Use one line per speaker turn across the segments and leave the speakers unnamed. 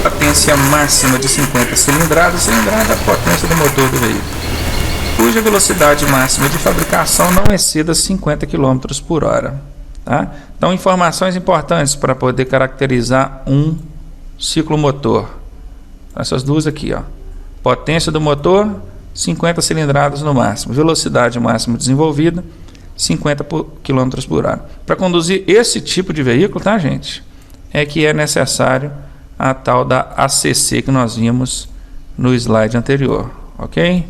Potência máxima de 50 cilindradas, cilindrada a potência do motor do veículo, cuja velocidade máxima de fabricação não exceda 50 km por hora. Tá? Então, informações importantes para poder caracterizar um ciclomotor. Essas duas aqui, ó. Potência do motor, 50 cilindradas no máximo. Velocidade máxima desenvolvida, 50 km por hora. Para conduzir esse tipo de veículo, tá, gente? É que é necessário a tal da ACC que nós vimos no slide anterior, ok?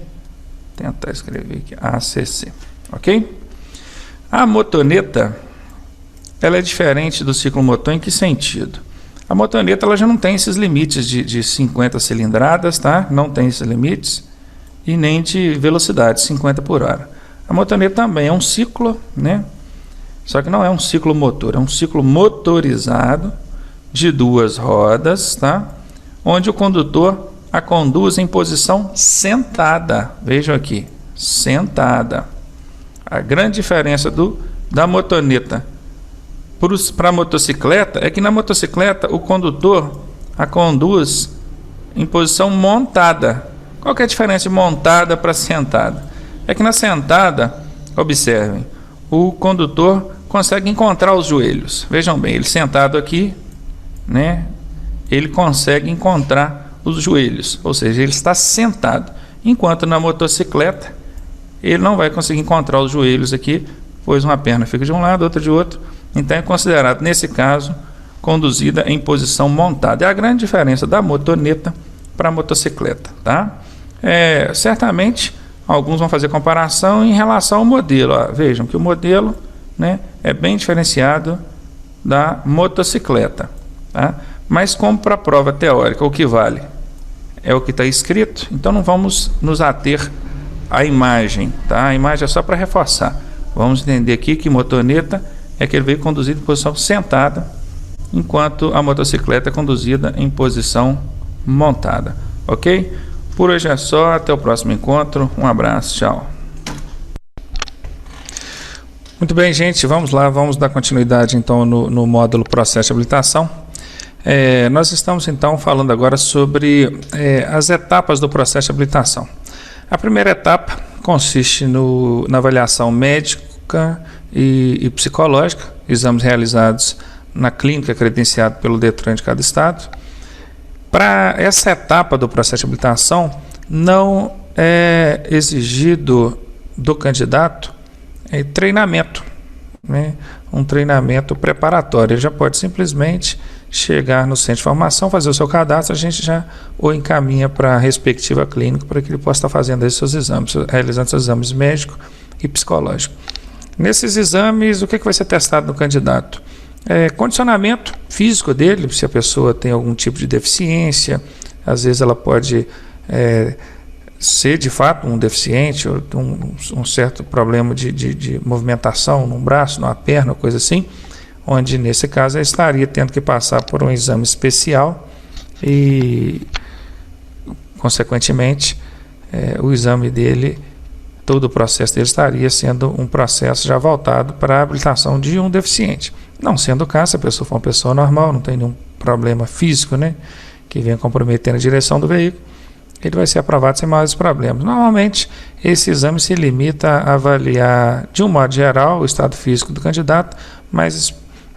Tentar escrever aqui, ACC, ok? A motoneta, ela é diferente do ciclomotor em que sentido? A motoneta ela já não tem esses limites de 50 cilindradas, tá? Não tem esses limites, e nem de velocidade, 50 por hora. A motoneta também é um ciclo, né? Só que não é um ciclomotor, é um ciclo motorizado de duas rodas, tá? Onde o condutor a conduz em posição sentada. Vejam aqui, sentada. A grande diferença da motoneta para a motocicleta é que na motocicleta o condutor a conduz em posição montada. Qual que é a diferença de montada para sentada? É que na sentada, observem, o condutor consegue encontrar os joelhos. Vejam bem, ele sentado aqui, né? Ele consegue encontrar os joelhos, ou seja, ele está sentado. Enquanto na motocicleta, ele não vai conseguir encontrar os joelhos aqui, pois uma perna fica de um lado, outra de outro. Então é considerado, nesse caso, conduzida em posição montada. É a grande diferença da motoneta para a motocicleta, tá? Certamente, alguns vão fazer comparação em relação ao modelo. Ó, vejam que o modelo, né, é bem diferenciado da motocicleta, tá? Mas como para a prova teórica, o que vale é o que está escrito, então não vamos nos ater à imagem, tá? A imagem é só para reforçar. Vamos entender aqui que motoneta é aquele veículo conduzido em posição sentada, enquanto a motocicleta é conduzida em posição montada, ok? Por hoje é só, até o próximo encontro, um abraço, tchau. Muito bem, gente, vamos lá, vamos dar continuidade então no módulo processo de habilitação. Nós estamos então falando agora sobre as etapas do processo de habilitação. A primeira etapa consiste na avaliação médica e psicológica, exames realizados na clínica credenciada pelo DETRAN de cada estado. Para essa etapa do processo de habilitação, não é exigido do candidato treinamento, né? Um treinamento preparatório. Ele já pode simplesmente chegar no centro de formação, fazer o seu cadastro, a gente já o encaminha para a respectiva clínica para que ele possa estar fazendo esses seus exames, realizando seus exames médico e psicológico. Nesses exames, o que vai ser testado no candidato? Condicionamento físico dele, se a pessoa tem algum tipo de deficiência, às vezes ela pode ser de fato um deficiente, ou um certo problema de movimentação num braço, numa perna, coisa assim, onde nesse caso ela estaria tendo que passar por um exame especial e, consequentemente, o exame dele, todo o processo dele estaria sendo um processo já voltado para a habilitação de um deficiente. Não sendo o caso, se a pessoa for uma pessoa normal, não tem nenhum problema físico, né, que venha comprometer a direção do veículo, ele vai ser aprovado sem maiores problemas. Normalmente, esse exame se limita a avaliar, de um modo geral, o estado físico do candidato, mas,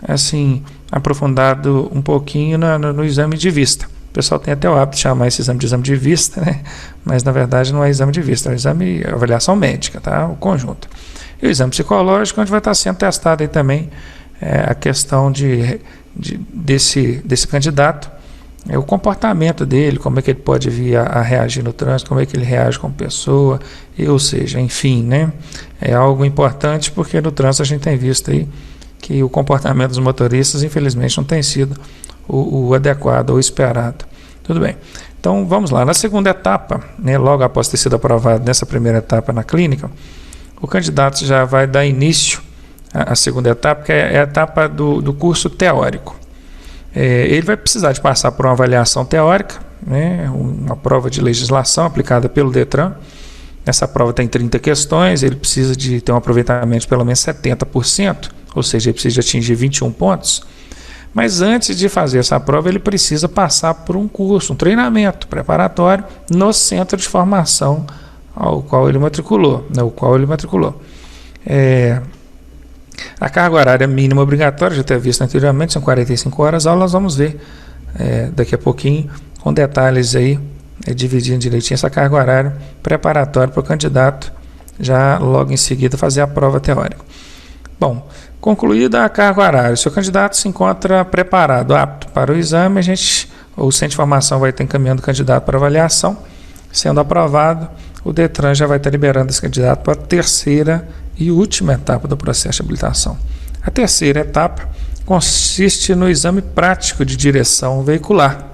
assim, aprofundado um pouquinho no exame de vista. O pessoal tem até o hábito de chamar esse exame de vista, né? Mas, na verdade, não é exame de vista, é um exame de avaliação médica, tá? O conjunto. E o exame psicológico, onde vai estar sendo testado aí também a questão desse candidato, o comportamento dele, como é que ele pode vir a reagir no trânsito, como é que ele reage como pessoa, ou seja, enfim, né? É algo importante porque no trânsito a gente tem visto aí que o comportamento dos motoristas, infelizmente, não tem sido o adequado ou esperado. Tudo bem. Então, vamos lá. Na segunda etapa, né, logo após ter sido aprovado nessa primeira etapa na clínica, o candidato já vai dar início à segunda etapa, que é a etapa do curso teórico. Ele vai precisar de passar por uma avaliação teórica, né, uma prova de legislação aplicada pelo DETRAN. Essa prova tem 30 questões, ele precisa de ter um aproveitamento de pelo menos 70%, ou seja, ele precisa de atingir 21 pontos. Mas antes de fazer essa prova, ele precisa passar por um curso, um treinamento preparatório no centro de formação ao qual ele matriculou. A carga horária mínima obrigatória, já tinha visto anteriormente, são 45 horas aula. Nós vamos ver daqui a pouquinho, com detalhes aí, dividindo direitinho essa carga horária preparatória para o candidato já logo em seguida fazer a prova teórica. Bom, concluída a carga horária, se o candidato se encontra preparado, apto para o exame, o centro de formação vai estar encaminhando o candidato para avaliação. Sendo aprovado, o DETRAN já vai estar liberando esse candidato para a terceira e última etapa do processo de habilitação. A terceira etapa consiste no exame prático de direção veicular.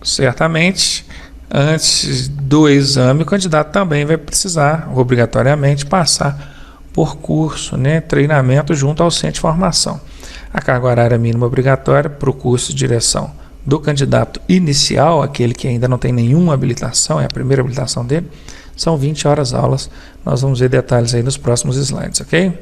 Certamente, antes do exame, o candidato também vai precisar, obrigatoriamente, passar por curso, treinamento junto ao centro de formação. A carga horária mínima obrigatória para o curso de direção do candidato inicial, aquele que ainda não tem nenhuma habilitação, é a primeira habilitação dele, são 20 horas aulas. Nós vamos ver detalhes aí nos próximos slides, ok?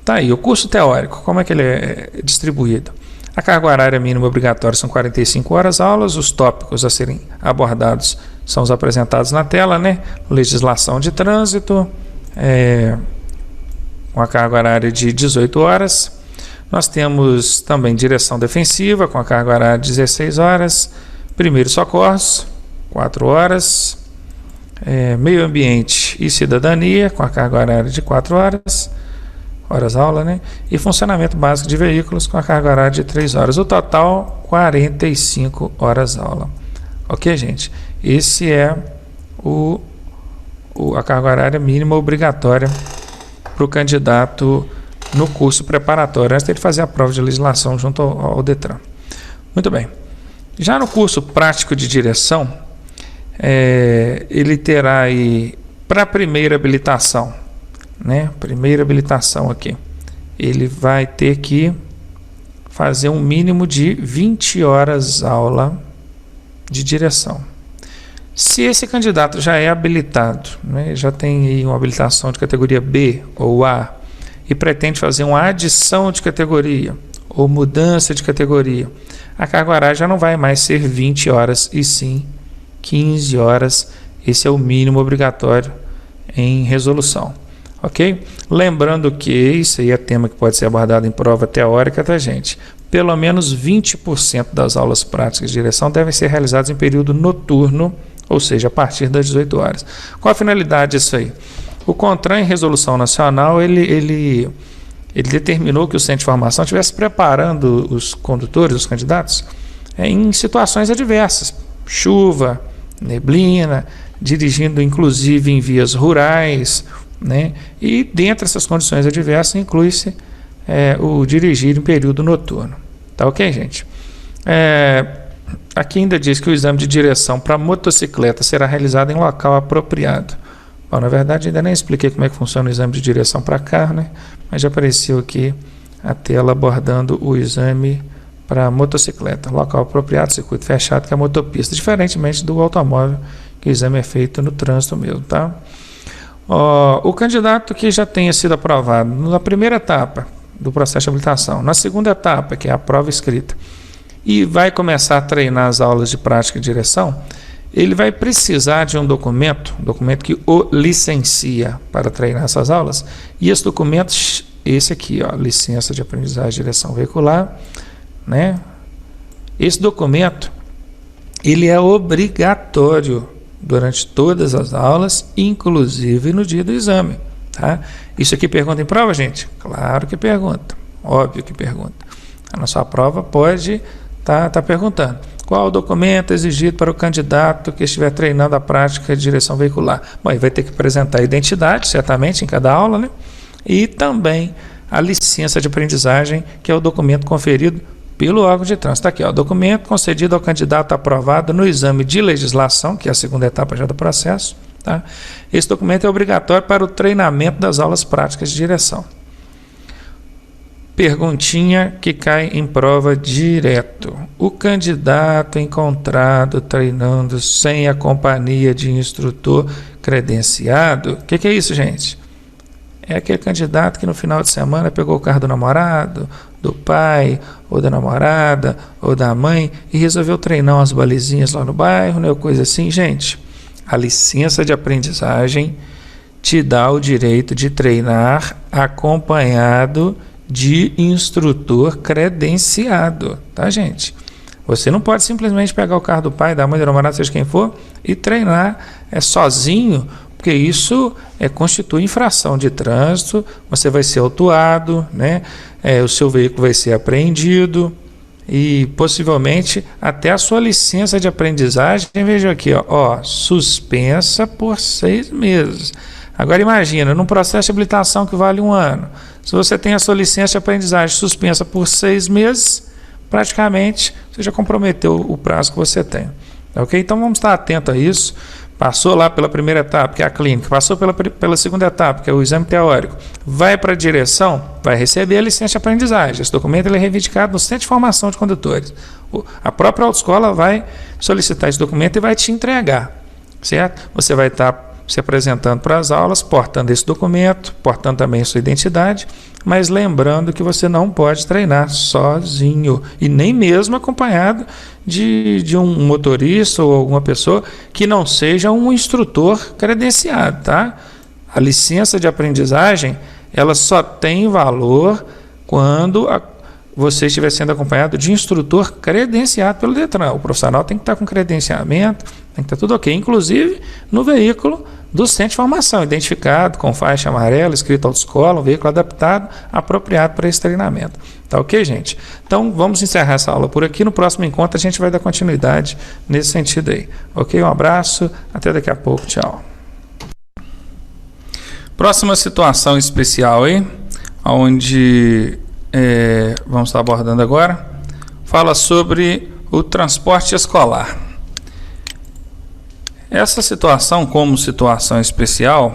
Tá aí, o curso teórico, como é que ele é distribuído? A carga horária mínima obrigatória são 45 horas aulas, os tópicos a serem abordados são os apresentados na tela, Legislação de trânsito, com a carga horária de 18 horas. Nós temos também direção defensiva, com a carga horária de 16 horas, primeiros socorros, 4 horas, meio ambiente e cidadania, com a carga horária de 4 horas aula, e funcionamento básico de veículos, com a carga horária de 3 horas. O total, 45 horas aula. Ok, gente? Esse é a carga horária mínima obrigatória para o candidato no curso preparatório, antes de fazer a prova de legislação junto ao DETRAN. Muito bem. Já no curso prático de direção, ele terá aí, para a primeira habilitação, primeira habilitação aqui, ele vai ter que fazer um mínimo de 20 horas aula de direção. Se esse candidato já é habilitado, já tem aí uma habilitação de categoria B ou A, e pretende fazer uma adição de categoria ou mudança de categoria, a carga horária já não vai mais ser 20 horas e sim 15 horas. Esse é o mínimo obrigatório em resolução. Ok? Lembrando que isso aí é tema que pode ser abordado em prova teórica, tá, gente? Pelo menos 20% das aulas práticas de direção devem ser realizadas em período noturno, ou seja, a partir das 18 horas. Qual a finalidade disso aí? O CONTRAN, em resolução nacional, ele determinou que o centro de formação estivesse preparando os condutores, os candidatos, em situações adversas, chuva, neblina, dirigindo inclusive em vias rurais, e dentre essas condições adversas inclui-se o dirigir em período noturno. Tá ok, gente? Aqui ainda diz que o exame de direção para motocicleta será realizado em local apropriado. Bom, na verdade, ainda nem expliquei como é que funciona o exame de direção para carro, mas já apareceu aqui a tela abordando o exame para motocicleta. Local apropriado, circuito fechado, que é a motopista, diferentemente do automóvel, que o exame é feito no trânsito mesmo, tá? O candidato que já tenha sido aprovado na primeira etapa do processo de habilitação, na segunda etapa, que é a prova escrita, e vai começar a treinar as aulas de prática e direção, ele vai precisar de um documento que o licencia para treinar essas aulas, e esse documento, esse aqui, licença de aprendizagem e direção veicular, Esse documento, ele é obrigatório durante todas as aulas, inclusive no dia do exame, tá? Isso aqui pergunta em prova, gente? Claro que pergunta, óbvio que pergunta. Na sua prova pode estar perguntando. Qual o documento exigido para o candidato que estiver treinando a prática de direção veicular? Bom, ele vai ter que apresentar a identidade, certamente, em cada aula, e também a licença de aprendizagem, que é o documento conferido pelo órgão de trânsito. Está aqui, documento concedido ao candidato aprovado no exame de legislação, que é a segunda etapa já do processo, Tá? Esse documento é obrigatório para o treinamento das aulas práticas de direção. Perguntinha que cai em prova direto. O candidato encontrado treinando sem a companhia de instrutor credenciado. O que é isso, gente? É aquele candidato que no final de semana pegou o carro do namorado, do pai, ou da namorada, ou da mãe e resolveu treinar umas balizinhas lá no bairro, né, coisa assim. Gente, a licença de aprendizagem te dá o direito de treinar acompanhado de instrutor credenciado, tá, gente? Você não pode simplesmente pegar o carro do pai, da mãe, da namorada, seja quem for, e treinar sozinho, porque isso constitui infração de trânsito, você vai ser autuado, né? O seu veículo vai ser apreendido e possivelmente até a sua licença de aprendizagem, veja aqui, ó, suspensa por 6 meses. Agora imagina, num processo de habilitação que vale 1 ano, se você tem a sua licença de aprendizagem suspensa por 6 meses, praticamente você já comprometeu o prazo que você tem. Ok? Então vamos estar atento a isso. Passou lá pela primeira etapa, que é a clínica, passou pela segunda etapa, que é o exame teórico, vai para a direção, vai receber a licença de aprendizagem. Esse documento ele é reivindicado no Centro de Formação de Condutores. A própria autoescola vai solicitar esse documento e vai te entregar, certo? Você vai estar se apresentando para as aulas, portando esse documento, portando também sua identidade, mas lembrando que você não pode treinar sozinho e nem mesmo acompanhado de um motorista ou alguma pessoa que não seja um instrutor credenciado, tá? A licença de aprendizagem, ela só tem valor quando você estiver sendo acompanhado de instrutor credenciado pelo Detran. O profissional tem que estar com credenciamento, tem que estar tudo ok, inclusive no veículo do centro de formação, identificado com faixa amarela, escrito autoescola, um veículo adaptado, apropriado para esse treinamento. Tá ok, gente? Então, vamos encerrar essa aula por aqui. No próximo encontro, a gente vai dar continuidade nesse sentido aí. Ok? Um abraço, até daqui a pouco. Tchau. Próxima situação especial aí, onde vamos estar abordando agora, fala sobre o transporte escolar. Essa situação, como situação especial,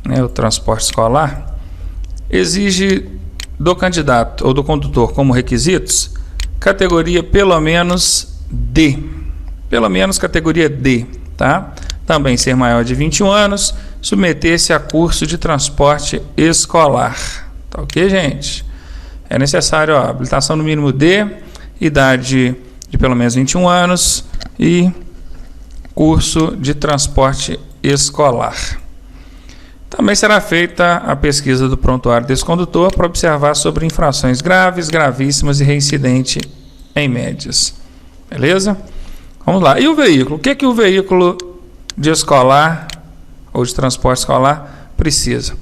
né, o transporte escolar, exige do candidato ou do condutor como requisitos categoria pelo menos D. Pelo menos categoria D, tá? Também ser maior de 21 anos, submeter-se a curso de transporte escolar. Tá ok, gente? É necessário habilitação no mínimo D, idade de pelo menos 21 anos e curso de transporte escolar. Também será feita a pesquisa do prontuário desse condutor para observar sobre infrações graves, gravíssimas e reincidente em médias. Beleza? Vamos lá. E o veículo? O que que o veículo de escolar ou de transporte escolar precisa?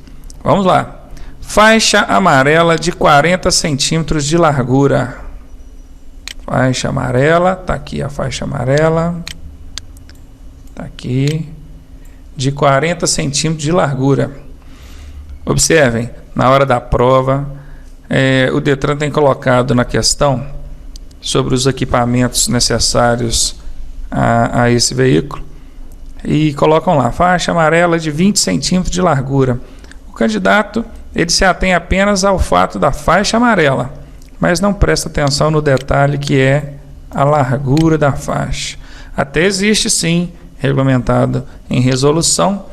Vamos lá. Faixa amarela de 40 centímetros de largura. Faixa amarela, tá aqui a faixa amarela. Tá aqui. De 40 centímetros de largura. Observem, na hora da prova, o Detran tem colocado na questão sobre os equipamentos necessários a esse veículo e colocam lá, faixa amarela de 20 centímetros de largura. O candidato, ele se atém apenas ao fato da faixa amarela, mas não presta atenção no detalhe que é a largura da faixa. Até existe sim, regulamentado em resolução,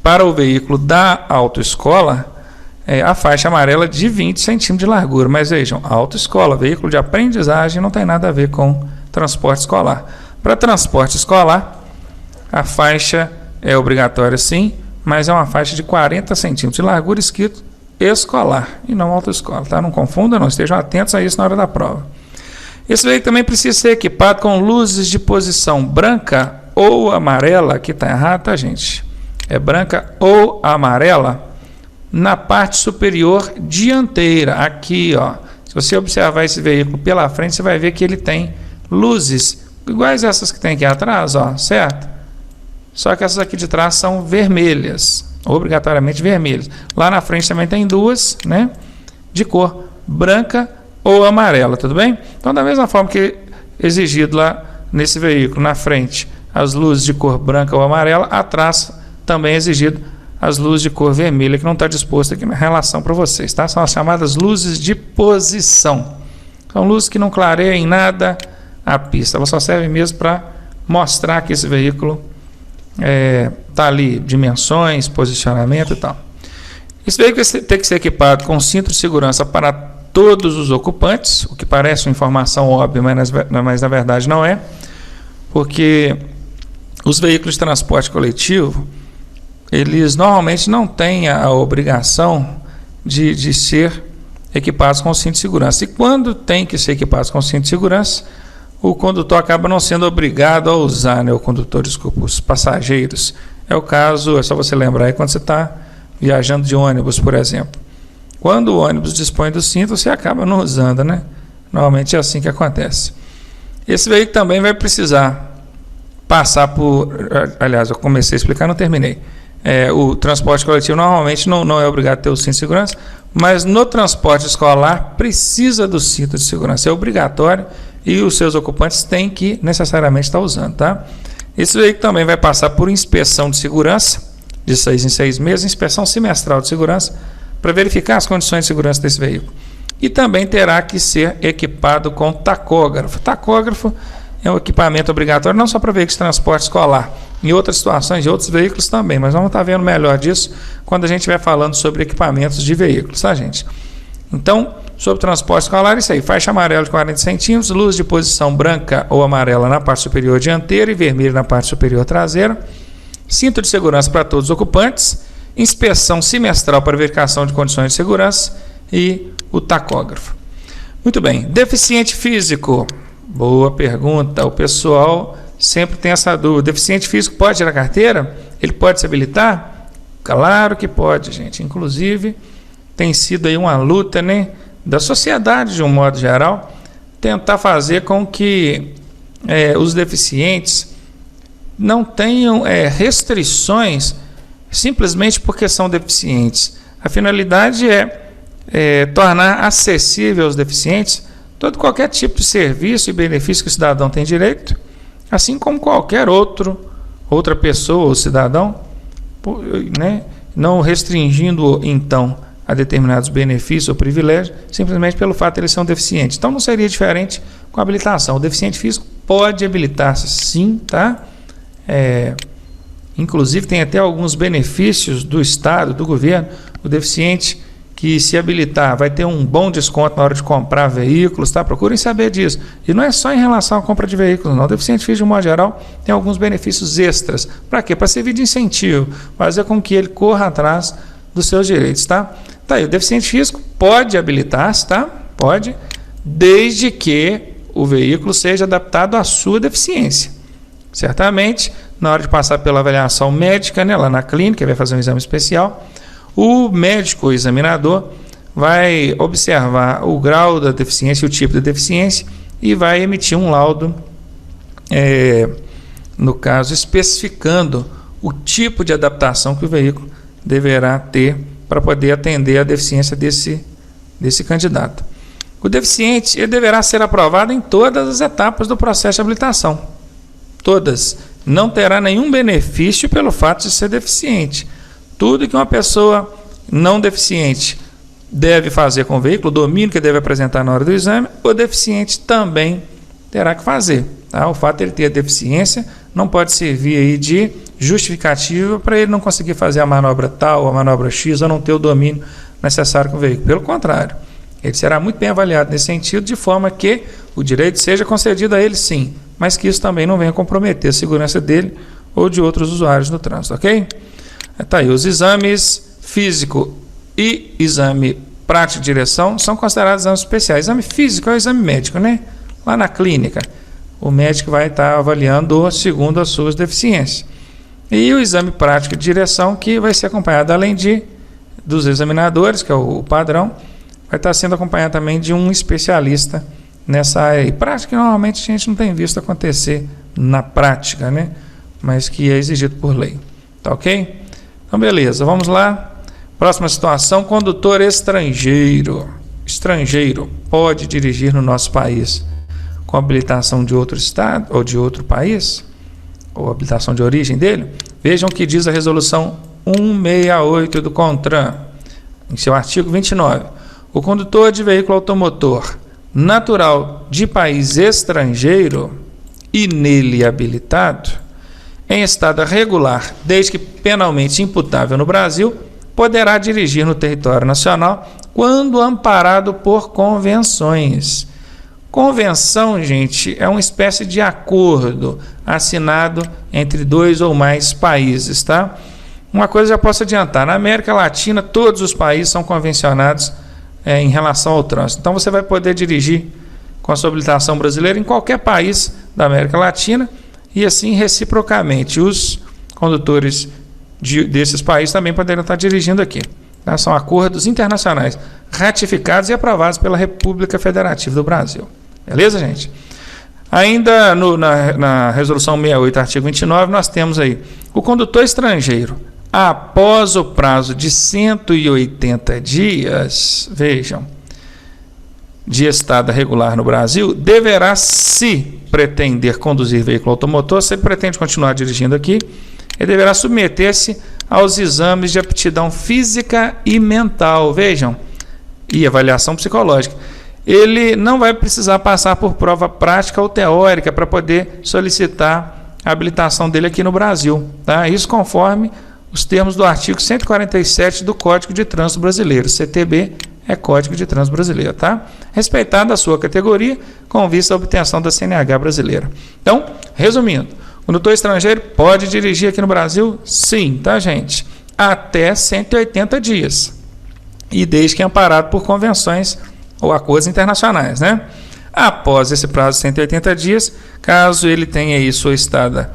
para o veículo da autoescola, a faixa amarela de 20 centímetros de largura. Mas vejam, autoescola, veículo de aprendizagem, não tem nada a ver com transporte escolar. Para transporte escolar, a faixa é obrigatória sim, mas é uma faixa de 40 centímetros de largura, escrito escolar e não autoescola. Tá? Não confundam, não estejam atentos a isso na hora da prova. Esse veículo também precisa ser equipado com luzes de posição branca ou amarela, aqui está errado, tá, gente? É branca ou amarela na parte superior dianteira. Aqui, ó. Se você observar esse veículo pela frente, você vai ver que ele tem luzes iguais essas que tem aqui atrás, ó, certo? Só que essas aqui de trás são vermelhas, obrigatoriamente vermelhas. Lá na frente também tem duas, né? De cor branca ou amarela, tudo bem? Então, da mesma forma que exigido lá nesse veículo, na frente, as luzes de cor branca ou amarela, atrás também é exigido as luzes de cor vermelha, que não está disposto aqui na relação para vocês, tá? São as chamadas luzes de posição. São luzes que não clareiam em nada a pista, ela só serve mesmo para mostrar que esse veículo está ali, dimensões, posicionamento e tal. Esse veículo tem que ser equipado com cinto de segurança para todos os ocupantes, o que parece uma informação óbvia, mas na verdade não é, porque os veículos de transporte coletivo, eles normalmente não têm a obrigação de ser equipados com cinto de segurança. E quando tem que ser equipados com cinto de segurança, o condutor acaba não sendo obrigado a usar, né? O condutor, desculpa, os passageiros. É o caso, é só você lembrar aí, quando você está viajando de ônibus, por exemplo. Quando o ônibus dispõe do cinto, você acaba não usando, né? Normalmente é assim que acontece. Esse veículo também vai precisar passar por... Aliás, eu comecei a explicar, não terminei. O transporte coletivo normalmente não é obrigado a ter o cinto de segurança, mas no transporte escolar precisa do cinto de segurança, é obrigatório e os seus ocupantes têm que necessariamente estar usando, tá? Esse veículo também vai passar por inspeção de segurança, de 6 em 6 meses, inspeção semestral de segurança, para verificar as condições de segurança desse veículo. E também terá que ser equipado com tacógrafo. Tacógrafo é um equipamento obrigatório não só para veículos de transporte escolar, em outras situações de outros veículos também, mas vamos estar vendo melhor disso quando a gente estiver falando sobre equipamentos de veículos, tá, gente? Então, sobre transporte escolar, isso aí, faixa amarela de 40 centímetros, luz de posição branca ou amarela na parte superior dianteira e vermelha na parte superior traseira, cinto de segurança para todos os ocupantes, inspeção semestral para verificação de condições de segurança e o tacógrafo. Muito bem, deficiente físico, boa pergunta, o pessoal sempre tem essa dúvida. Deficiente físico pode tirar carteira? Ele pode se habilitar? Claro que pode, gente. Inclusive, tem sido aí uma luta, né, da sociedade de um modo geral, tentar fazer com que os deficientes não tenham restrições simplesmente porque são deficientes. A finalidade é tornar acessível aos deficientes qualquer tipo de serviço e benefício que o cidadão tem direito, assim como qualquer outra pessoa ou cidadão, né, não restringindo então a determinados benefícios ou privilégios, simplesmente pelo fato de eles serem deficientes. Então não seria diferente com a habilitação. O deficiente físico pode habilitar-se sim, tá? Inclusive tem até alguns benefícios do Estado, do governo. O deficiente que se habilitar vai ter um bom desconto na hora de comprar veículos, tá? Procurem saber disso. E não é só em relação à compra de veículos, não. O deficiente físico, de modo geral, tem alguns benefícios extras. Para quê? Para servir de incentivo, fazer com que ele corra atrás dos seus direitos, tá? Tá aí, o deficiente físico pode habilitar-se, tá? Pode, desde que o veículo seja adaptado à sua deficiência. Certamente, na hora de passar pela avaliação médica, né, lá na clínica, vai fazer um exame especial, o médico, o examinador, vai observar o grau da deficiência, o tipo da deficiência e vai emitir um laudo, no caso, especificando o tipo de adaptação que o veículo deverá ter para poder atender a deficiência desse candidato. O deficiente ele deverá ser aprovado em todas as etapas do processo de habilitação. Todas. Não terá nenhum benefício pelo fato de ser deficiente. Tudo que uma pessoa não deficiente deve fazer com o veículo, o domínio que deve apresentar na hora do exame, o deficiente também terá que fazer. Tá? O fato de ele ter a deficiência não pode servir aí de justificativa para ele não conseguir fazer a manobra tal, a manobra X, ou não ter o domínio necessário com o veículo. Pelo contrário, ele será muito bem avaliado nesse sentido, de forma que o direito seja concedido a ele sim, mas que isso também não venha comprometer a segurança dele ou de outros usuários no trânsito, ok? Tá aí, os exames físico e exame prático de direção são considerados exames especiais. Exame físico é o exame médico, né? Lá na clínica, o médico vai estar avaliando segundo as suas deficiências. E o exame prático de direção, que vai ser acompanhado, além dos examinadores, que é o padrão, vai estar sendo acompanhado também de um especialista nessa área. E prática, normalmente, a gente não tem visto acontecer na prática, né? Mas que é exigido por lei. Tá ok? Então, beleza, vamos lá. Próxima situação, condutor estrangeiro. Estrangeiro pode dirigir no nosso país com habilitação de outro estado ou de outro país? Ou habilitação de origem dele? Vejam o que diz a resolução 168 do CONTRAN, em seu artigo 29. O condutor de veículo automotor natural de país estrangeiro e nele habilitado, em estado regular, desde que penalmente imputável no Brasil, poderá dirigir no território nacional quando amparado por convenções. Convenção, gente, é uma espécie de acordo assinado entre 2 ou mais países, tá? Uma coisa já posso adiantar, na América Latina todos os países são convencionados em relação ao trânsito. Então você vai poder dirigir com a sua habilitação brasileira em qualquer país da América Latina e assim reciprocamente os condutores desses países também poderão estar dirigindo aqui. Tá? São acordos internacionais ratificados e aprovados pela República Federativa do Brasil. Beleza, gente? Ainda na resolução 68, artigo 29, nós temos aí o condutor estrangeiro, após o prazo de 180 dias, vejam, de estada regular no Brasil, deverá, se pretender conduzir veículo automotor, se ele pretende continuar dirigindo aqui, ele deverá submeter-se aos exames de aptidão física e mental, vejam, e avaliação psicológica. Ele não vai precisar passar por prova prática ou teórica para poder solicitar a habilitação dele aqui no Brasil, tá? Isso conforme os termos do artigo 147 do Código de Trânsito Brasileiro. CTB é Código de Trânsito Brasileiro, tá? Respeitada a sua categoria, com vista à obtenção da CNH brasileira. Então, resumindo, o condutor estrangeiro pode dirigir aqui no Brasil? Sim, tá, gente? Até 180 dias. E desde que amparado por convenções ou acordos internacionais, né? Após esse prazo de 180 dias, caso ele tenha aí sua estada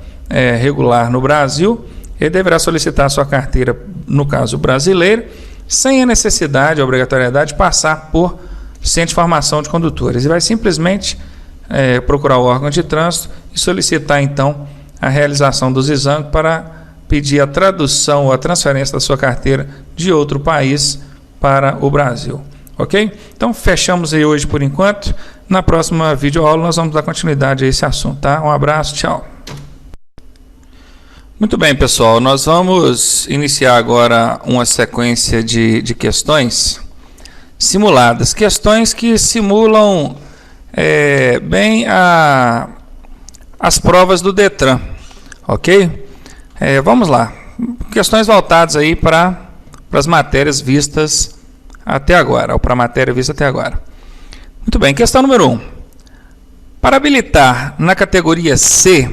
regular no Brasil, ele deverá solicitar sua carteira, no caso brasileiro, sem a necessidade, a obrigatoriedade de passar por centro de formação de condutores. E vai simplesmente procurar o órgão de trânsito e solicitar, então, a realização dos exames para pedir a tradução ou a transferência da sua carteira de outro país para o Brasil. Ok? Então, fechamos aí hoje por enquanto. Na próxima videoaula nós vamos dar continuidade a esse assunto, tá? Um abraço, tchau. Muito bem, pessoal. Nós vamos iniciar agora uma sequência de questões simuladas. Questões que simulam bem as provas do Detran. Ok? Vamos lá. Questões voltadas aí para as matérias vistas até agora, ou para a matéria vista até agora. Muito bem, questão número 1. Para habilitar na categoria C,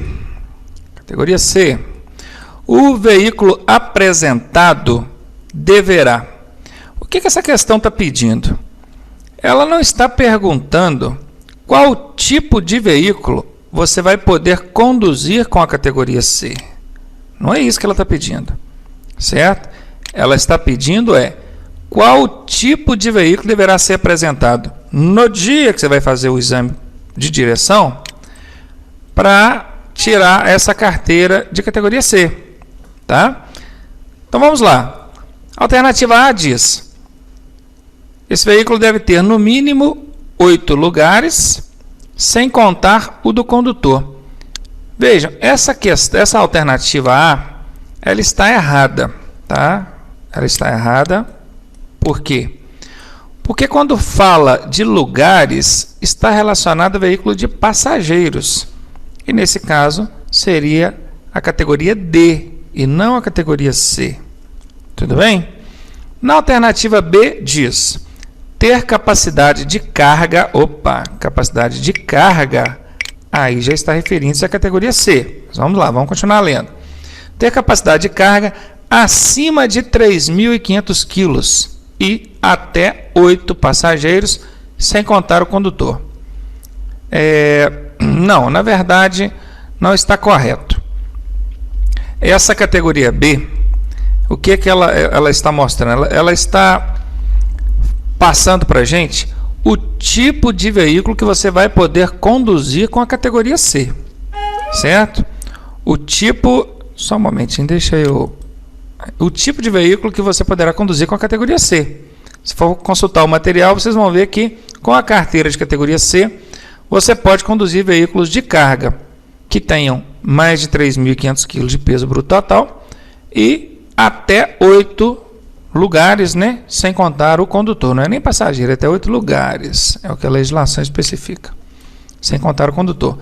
o veículo apresentado deverá... O que essa questão está pedindo? Ela não está perguntando qual tipo de veículo você vai poder conduzir com a categoria C. Não é isso que ela está pedindo, certo? Ela está pedindo qual tipo de veículo deverá ser apresentado no dia que você vai fazer o exame de direção para tirar essa carteira de categoria C, tá? Então vamos lá. Alternativa A diz: esse veículo deve ter no mínimo 8 lugares, sem contar o do condutor. Vejam, essa alternativa A, ela está errada, tá? Ela está errada. Por quê? Porque quando fala de lugares, está relacionado a veículo de passageiros. E nesse caso, seria a categoria D e não a categoria C. Tudo bem? Na alternativa B diz: ter capacidade de carga. Capacidade de carga. Aí já está referindo-se à categoria C. Mas vamos lá, vamos continuar lendo. Ter capacidade de carga acima de 3.500 quilos e até 8 passageiros, sem contar o condutor. Não, na verdade, não está correto. Essa categoria B, o que ela está mostrando? Ela está passando para a gente o tipo de veículo que você vai poder conduzir com a categoria C, certo? O tipo, só um momentinho, deixa eu... O tipo de veículo que você poderá conduzir com a categoria C. Se for consultar o material, vocês vão ver que com a carteira de categoria C, você pode conduzir veículos de carga que tenham mais de 3.500 kg de peso bruto total e até 8 lugares, né? Sem contar o condutor. Não é nem passageiro, é até 8 lugares. É o que a legislação especifica. Sem contar o condutor.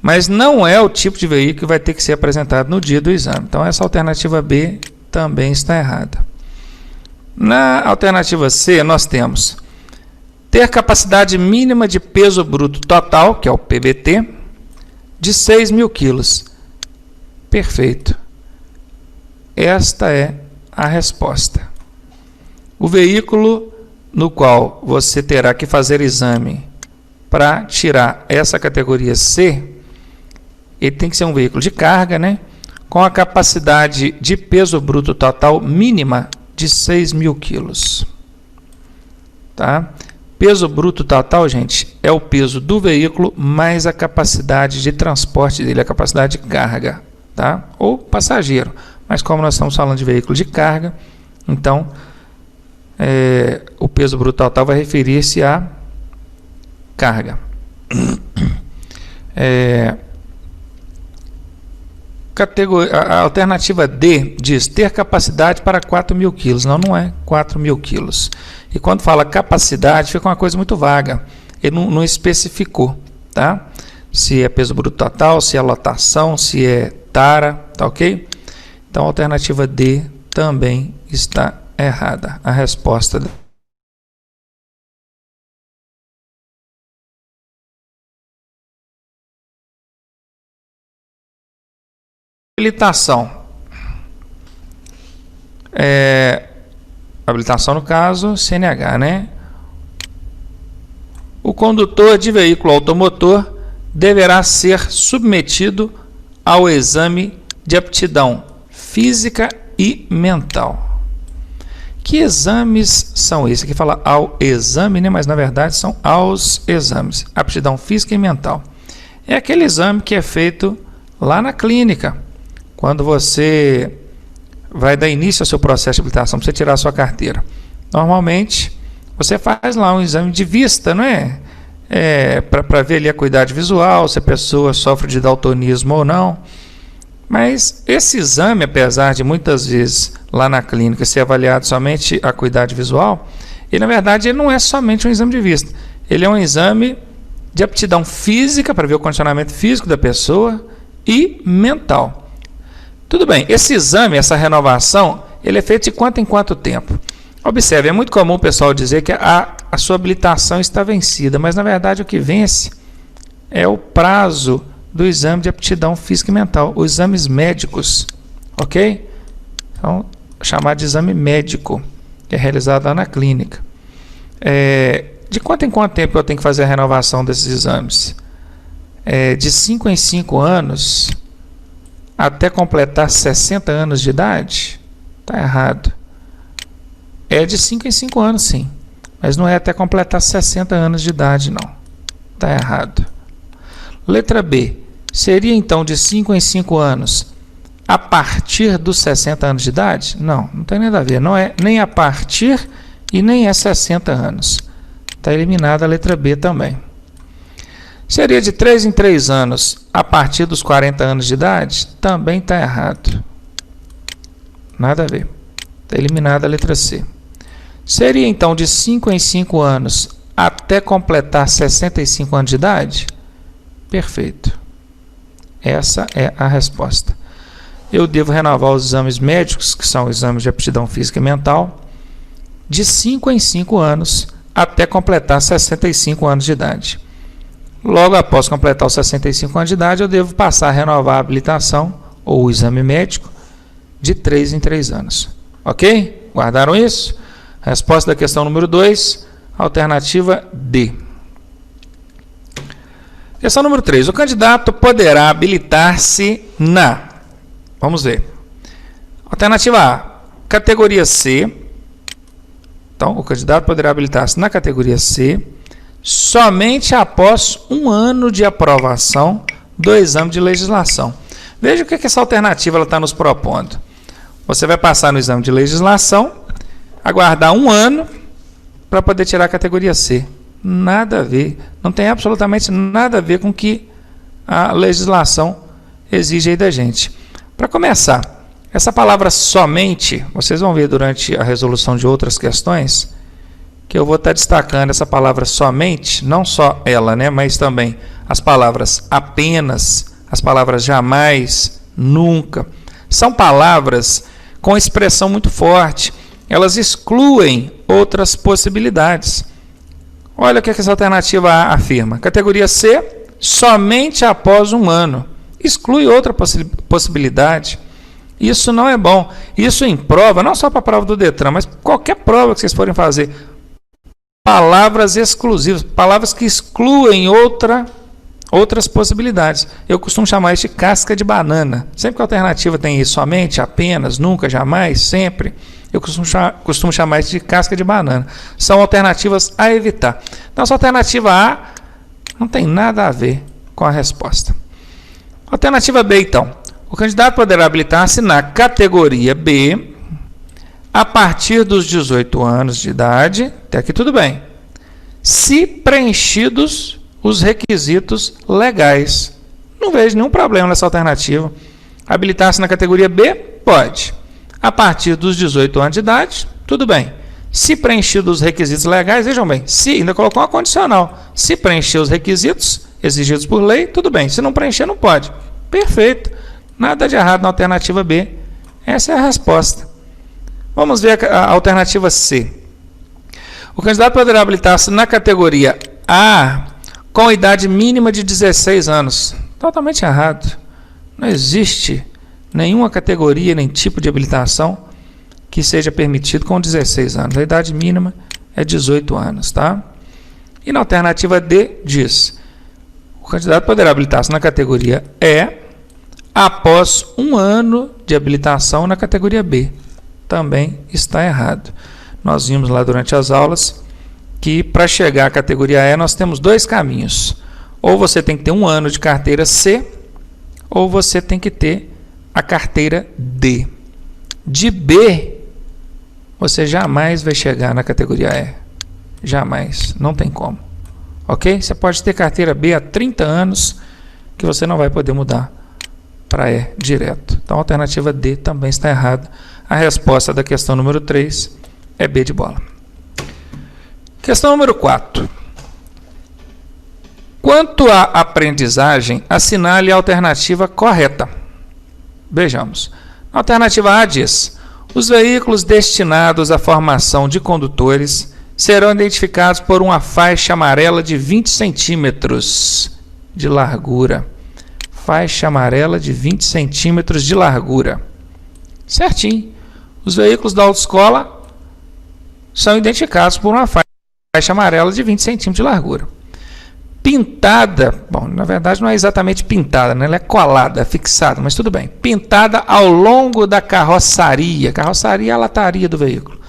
Mas não é o tipo de veículo que vai ter que ser apresentado no dia do exame. Então, essa alternativa B também está errada. Na alternativa C, nós temos ter capacidade mínima de peso bruto total, que é o PBT, de 6.000 quilos. Perfeito. Esta é a resposta. O veículo no qual você terá que fazer exame para tirar essa categoria C, ele tem que ser um veículo de carga, né? Com a capacidade de peso bruto total mínima de 6.000 quilos. Tá? Peso bruto total, gente, é o peso do veículo mais a capacidade de transporte dele, a capacidade de carga, tá? Ou passageiro. Mas como nós estamos falando de veículo de carga, então o peso bruto total vai referir-se à carga. A alternativa D diz ter capacidade para 4.000 quilos. Não, não é 4.000 quilos. E quando fala capacidade, fica uma coisa muito vaga. Ele não especificou, tá? Se é peso bruto total, se é lotação, se é tara, tá ok? Então a alternativa D também está errada. A resposta habilitação. Habilitação no caso, CNH, né? O condutor de veículo automotor deverá ser submetido ao exame de aptidão física e mental. Que exames são esses? Aqui fala ao exame, né? Mas na verdade são aos exames. Aptidão física e mental. É aquele exame que é feito lá na clínica, quando você vai dar início ao seu processo de habilitação, para você tirar a sua carteira. Normalmente, você faz lá um exame de vista, não é? Para ver ali a acuidade visual, se a pessoa sofre de daltonismo ou não. Mas esse exame, apesar de muitas vezes lá na clínica ser avaliado somente a acuidade visual, ele na verdade ele não é somente um exame de vista. Ele é um exame de aptidão física, para ver o condicionamento físico da pessoa, e mental. Tudo bem, esse exame, essa renovação, ele é feito de quanto em quanto tempo? Observe, é muito comum o pessoal dizer que a sua habilitação está vencida, mas na verdade o que vence é o prazo do exame de aptidão física e mental, os exames médicos, ok? Então, chamado de exame médico, que é realizado lá na clínica. De quanto em quanto tempo eu tenho que fazer a renovação desses exames? De 5 em 5 anos, até completar 60 anos de idade? Está errado. É de 5 em 5 anos, sim. Mas não é até completar 60 anos de idade, não. Está errado. Letra B. Seria, então, de 5 em 5 anos a partir dos 60 anos de idade? Não, não tem nada a ver. Não é nem a partir e nem é 60 anos. Está eliminada a letra B também. Seria de 3 em 3 anos a partir dos 40 anos de idade? Também está errado. Nada a ver. Está eliminada a letra C. Seria então de 5 em 5 anos até completar 65 anos de idade? Perfeito. Essa é a resposta. Eu devo renovar os exames médicos, que são os exames de aptidão física e mental, de 5 em 5 anos até completar 65 anos de idade. Logo após completar os 65 anos de idade, eu devo passar a renovar a habilitação ou o exame médico de 3 em 3 anos. Ok? Guardaram isso? Resposta da questão número 2, alternativa D. Questão número 3. O candidato poderá habilitar-se na... Vamos ver. Alternativa A, categoria C. Então, o candidato poderá habilitar-se na categoria C somente após 1 ano de aprovação do exame de legislação. Veja o que essa alternativa está nos propondo. Você vai passar no exame de legislação, aguardar 1 ano para poder tirar a categoria C. Nada a ver. Não tem absolutamente nada a ver com o que a legislação exige aí da gente. Para começar, Essa palavra somente, vocês vão ver durante a resolução de outras questões, que eu vou estar destacando essa palavra somente, não só ela, né, mas também as palavras apenas, as palavras jamais, nunca. São palavras com expressão muito forte. Elas excluem outras possibilidades. Olha o que essa alternativa A afirma. Categoria C, somente após 1 ano. Exclui outra possibilidade. Isso não é bom. Isso em prova, não só para a prova do Detran, mas qualquer prova que vocês forem fazer. Palavras exclusivas, palavras que excluem outras possibilidades. Eu costumo chamar isso de casca de banana. Sempre que a alternativa tem isso, somente, apenas, nunca, jamais, sempre, eu costumo chamar isso de casca de banana. São alternativas a evitar. Então, essa alternativa A não tem nada a ver com a resposta. Alternativa B, então. O candidato poderá habilitar-se na categoria B a partir dos 18 anos de idade, até aqui tudo bem, se preenchidos os requisitos legais. Não vejo nenhum problema nessa alternativa. Habilitar-se na categoria B? Pode. A partir dos 18 anos de idade, tudo bem. Se preenchidos os requisitos legais, vejam bem, se ainda colocou uma condicional. Se preencher os requisitos exigidos por lei, tudo bem. Se não preencher, não pode. Perfeito. Nada de errado na alternativa B. Essa é a resposta. Vamos ver a alternativa C. O candidato poderá habilitar-se na categoria A com idade mínima de 16 anos. Totalmente errado. Não existe nenhuma categoria, nem tipo de habilitação que seja permitido com 16 anos. A idade mínima é 18 anos, tá? E na alternativa D diz: o candidato poderá habilitar-se na categoria E após 1 ano de habilitação na categoria B. Também está errado. Nós vimos lá durante as aulas que para chegar à categoria E nós temos 2 caminhos. Ou você tem que ter 1 ano de carteira C, ou você tem que ter a carteira D. De B, você jamais vai chegar na categoria E. Jamais. Não tem como. Ok? Você pode ter carteira B há 30 anos que você não vai poder mudar para E direto. Então a alternativa D também está errada. A resposta da questão número 3 é B de bola. Questão número 4. Quanto à aprendizagem, assinale a alternativa correta. Vejamos. A alternativa A diz: os veículos destinados à formação de condutores serão identificados por uma faixa amarela de 20 centímetros de largura. Faixa amarela de 20 centímetros de largura. Certinho. Os veículos da autoescola são identificados por uma faixa amarela de 20 centímetros de largura. Pintada, bom, na verdade não é exatamente pintada, né? Ela é colada, fixada, mas tudo bem. Pintada ao longo da carroçaria. Carroçaria é a lataria do veículo.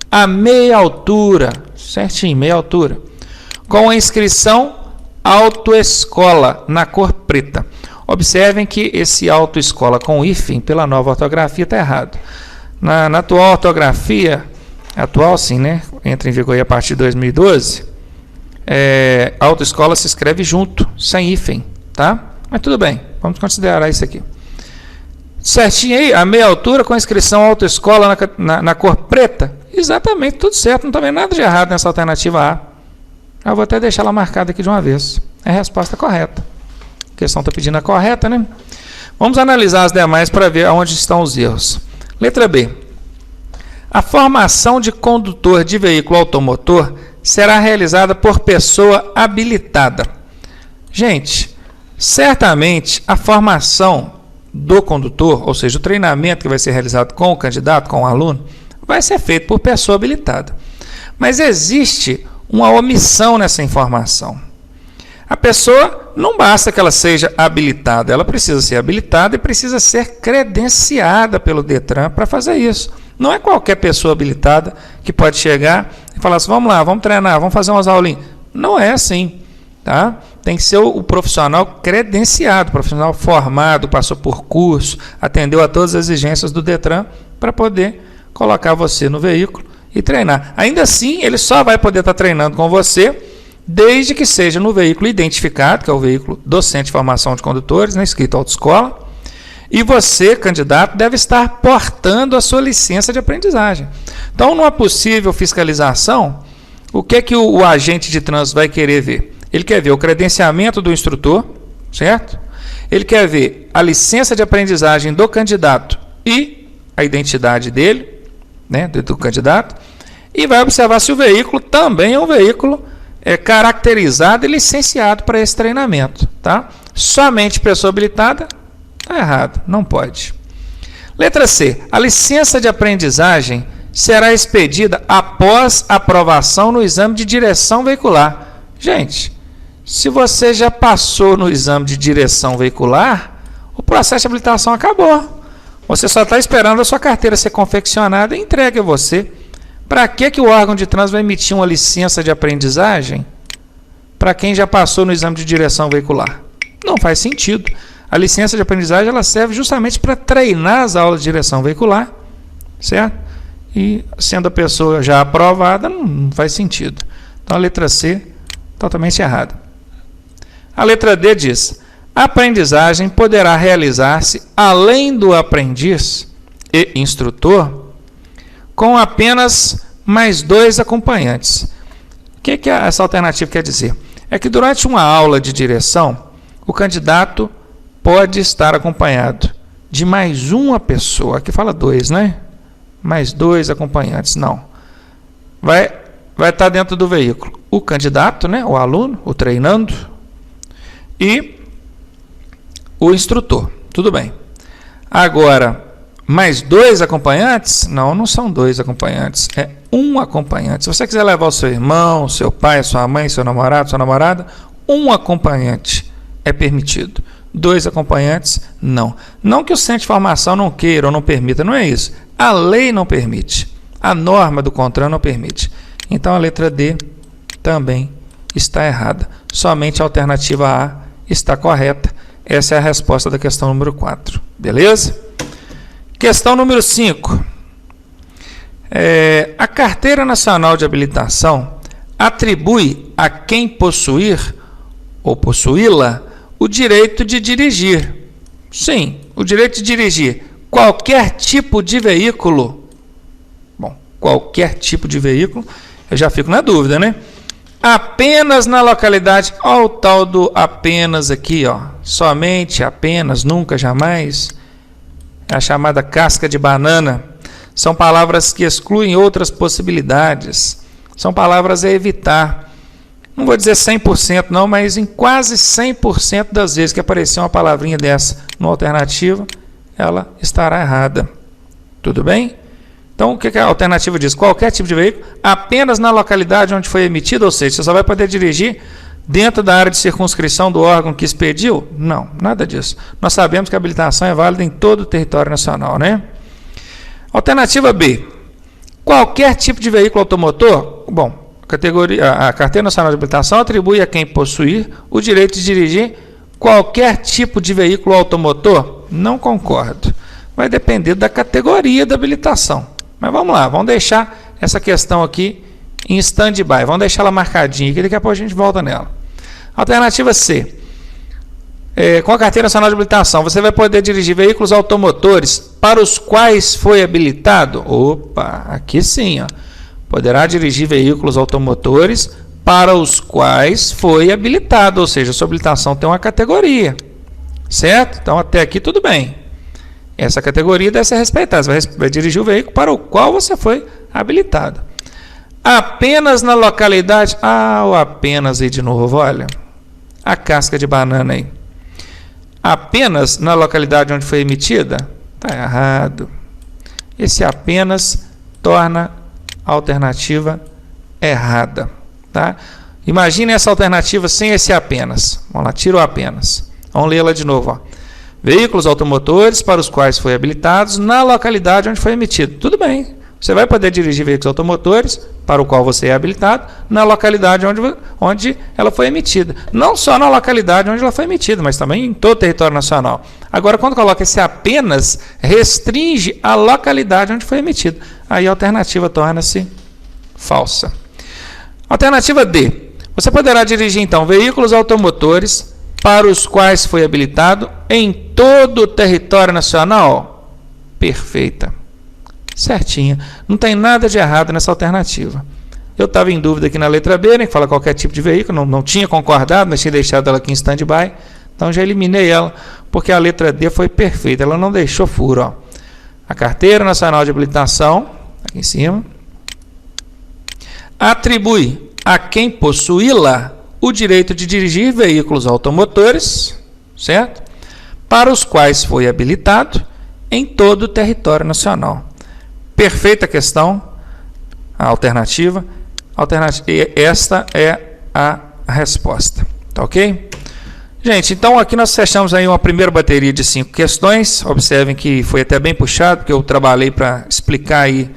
A meia altura, certinho, meia altura. Com a inscrição autoescola na cor preta. Observem que esse autoescola com hífen pela nova ortografia está errado. Na atual ortografia, atual sim, né? Entra em vigor a partir de 2012, autoescola se escreve junto, sem hífen, tá? Mas tudo bem, vamos considerar isso aqui. Certinho aí, a meia altura com a inscrição autoescola na cor preta? Exatamente, tudo certo, não tem nada de errado nessa alternativa A. Eu vou até deixar ela marcada aqui de uma vez. É a resposta correta. A questão está pedindo a correta, né? Vamos analisar as demais para ver onde estão os erros. Letra B. A formação de condutor de veículo automotor será realizada por pessoa habilitada. Gente, certamente a formação do condutor, ou seja, o treinamento que vai ser realizado com o candidato, com o aluno, vai ser feito por pessoa habilitada. Mas existe uma omissão nessa informação. A pessoa, não basta que ela seja habilitada, ela precisa ser habilitada e precisa ser credenciada pelo Detran para fazer isso. Não é qualquer pessoa habilitada que pode chegar e falar assim: vamos lá, vamos treinar, vamos fazer umas aulinhas. Não é assim, tá? Tem que ser o profissional credenciado, profissional formado, passou por curso, atendeu a todas as exigências do Detran para poder colocar você no veículo e treinar. Ainda assim, ele só vai poder estar treinando com você desde que seja no veículo identificado, que é o veículo docente de formação de condutores, né, escrito autoescola, E você, candidato, deve estar portando a sua licença de aprendizagem. Então, numa possível fiscalização, o que o agente de trânsito vai querer ver? Ele quer ver o credenciamento do instrutor, certo? Ele quer ver a licença de aprendizagem do candidato e a identidade dele, né, do candidato, e vai observar se o veículo também é um veículo caracterizado e licenciado para esse treinamento. Tá? Somente pessoa habilitada, está errado, não pode. Letra C. A licença de aprendizagem será expedida após aprovação no exame de direção veicular. Gente, se você já passou no exame de direção veicular, o processo de habilitação acabou. Você só está esperando a sua carteira ser confeccionada e entregue a você. Para que o órgão de trânsito vai emitir uma licença de aprendizagem para quem já passou no exame de direção veicular? Não faz sentido. A licença de aprendizagem ela serve justamente para treinar as aulas de direção veicular, certo? E sendo a pessoa já aprovada, não faz sentido. Então a letra C, totalmente errada. A letra D diz: a aprendizagem poderá realizar-se além do aprendiz e instrutor com apenas mais 2 acompanhantes. O que essa alternativa quer dizer? É que durante uma aula de direção, o candidato pode estar acompanhado de mais uma pessoa. Aqui fala 2, né? Mais 2 acompanhantes. Não. Vai estar dentro do veículo o candidato, né? O aluno, o treinando, e o instrutor. Tudo bem. Agora, mais 2 acompanhantes? Não, não são 2 acompanhantes. É um acompanhante. Se você quiser levar o seu irmão, seu pai, sua mãe, seu namorado, sua namorada, um acompanhante é permitido. 2 acompanhantes, não. Não que o centro de formação não queira ou não permita, não é isso. A lei não permite. A norma do CONTRAN não permite. Então a letra D também está errada. Somente a alternativa A está correta. Essa é a resposta da questão número 4. Beleza? Questão número 5. A Carteira Nacional de Habilitação atribui a quem possuir ou possuí-la o direito de dirigir. Sim, o direito de dirigir qualquer tipo de veículo. Bom, qualquer tipo de veículo, eu já fico na dúvida, né? Apenas na localidade, olha o tal do apenas aqui, ó. Somente, apenas, nunca, jamais. É a chamada casca de banana. São palavras que excluem outras possibilidades. São palavras a evitar. Não vou dizer 100% não, mas em quase 100% das vezes que aparecer uma palavrinha dessa no alternativo, ela estará errada. Tudo bem? Então, o que a alternativa diz? Qualquer tipo de veículo, apenas na localidade onde foi emitido, ou seja, você só vai poder dirigir dentro da área de circunscrição do órgão que expediu? Não, nada disso. Nós sabemos que a habilitação é válida em todo o território nacional, né? Alternativa B. Qualquer tipo de veículo automotor? Bom, a Carteira Nacional de Habilitação atribui a quem possuir o direito de dirigir qualquer tipo de veículo automotor? Não concordo. Vai depender da categoria da habilitação. Mas vamos lá, vamos deixar essa questão aqui em stand-by. Vamos deixar ela marcadinha, que daqui a pouco a gente volta nela. Alternativa C. Com a Carteira Nacional de Habilitação, você vai poder dirigir veículos automotores para os quais foi habilitado? Opa, aqui sim, ó. Poderá dirigir veículos automotores para os quais foi habilitado, ou seja, a sua habilitação tem uma categoria, certo? Então, até aqui tudo bem. Essa categoria deve ser respeitada. Você vai dirigir o veículo para o qual você foi habilitado. Apenas na localidade... o apenas aí de novo, olha. A casca de banana aí. Apenas na localidade onde foi emitida? Está errado. Esse apenas torna a alternativa errada. Tá? Imagine essa alternativa sem esse apenas. Vamos lá, tira o apenas. Vamos lê-la de novo. Ó. Veículos automotores para os quais foi habilitados na localidade onde foi emitido. Tudo bem. Você vai poder dirigir veículos automotores para o qual você é habilitado na localidade onde ela foi emitida. Não só na localidade onde ela foi emitida, mas também em todo o território nacional. Agora, quando coloca esse apenas, restringe a localidade onde foi emitido. Aí a alternativa torna-se falsa. Alternativa D. Você poderá dirigir, então, veículos automotores para os quais foi habilitado em todo o território nacional? Perfeita. Certinha. Não tem nada de errado nessa alternativa. Eu estava em dúvida aqui na letra B, né, que fala qualquer tipo de veículo, não tinha concordado, mas tinha deixado ela aqui em stand-by. Então já eliminei ela, porque a letra D foi perfeita, ela não deixou furo. Ó. A Carteira Nacional de Habilitação, aqui em cima, atribui a quem possuí-la o direito de dirigir veículos automotores, certo? Para os quais foi habilitado em todo o território nacional. Perfeita questão, a alternativa. Esta é a resposta, tá ok? Gente, então aqui nós fechamos aí uma primeira bateria de 5 questões. Observem que foi até bem puxado, porque eu trabalhei para explicar aí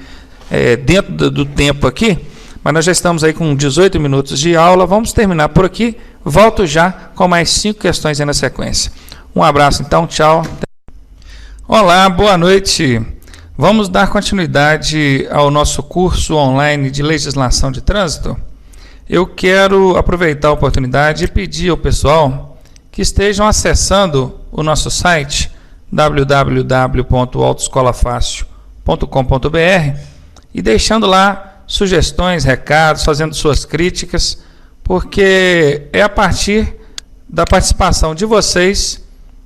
dentro do tempo aqui, mas nós já estamos aí com 18 minutos de aula. Vamos terminar por aqui. Volto já com mais 5 questões aí na sequência. Um abraço então, tchau. Olá, boa noite. Vamos dar continuidade ao nosso curso online de legislação de trânsito. Eu quero aproveitar a oportunidade e pedir ao pessoal que estejam acessando o nosso site www.autoescolafácil.com.br e deixando lá sugestões, recados, fazendo suas críticas, porque é a partir da participação de vocês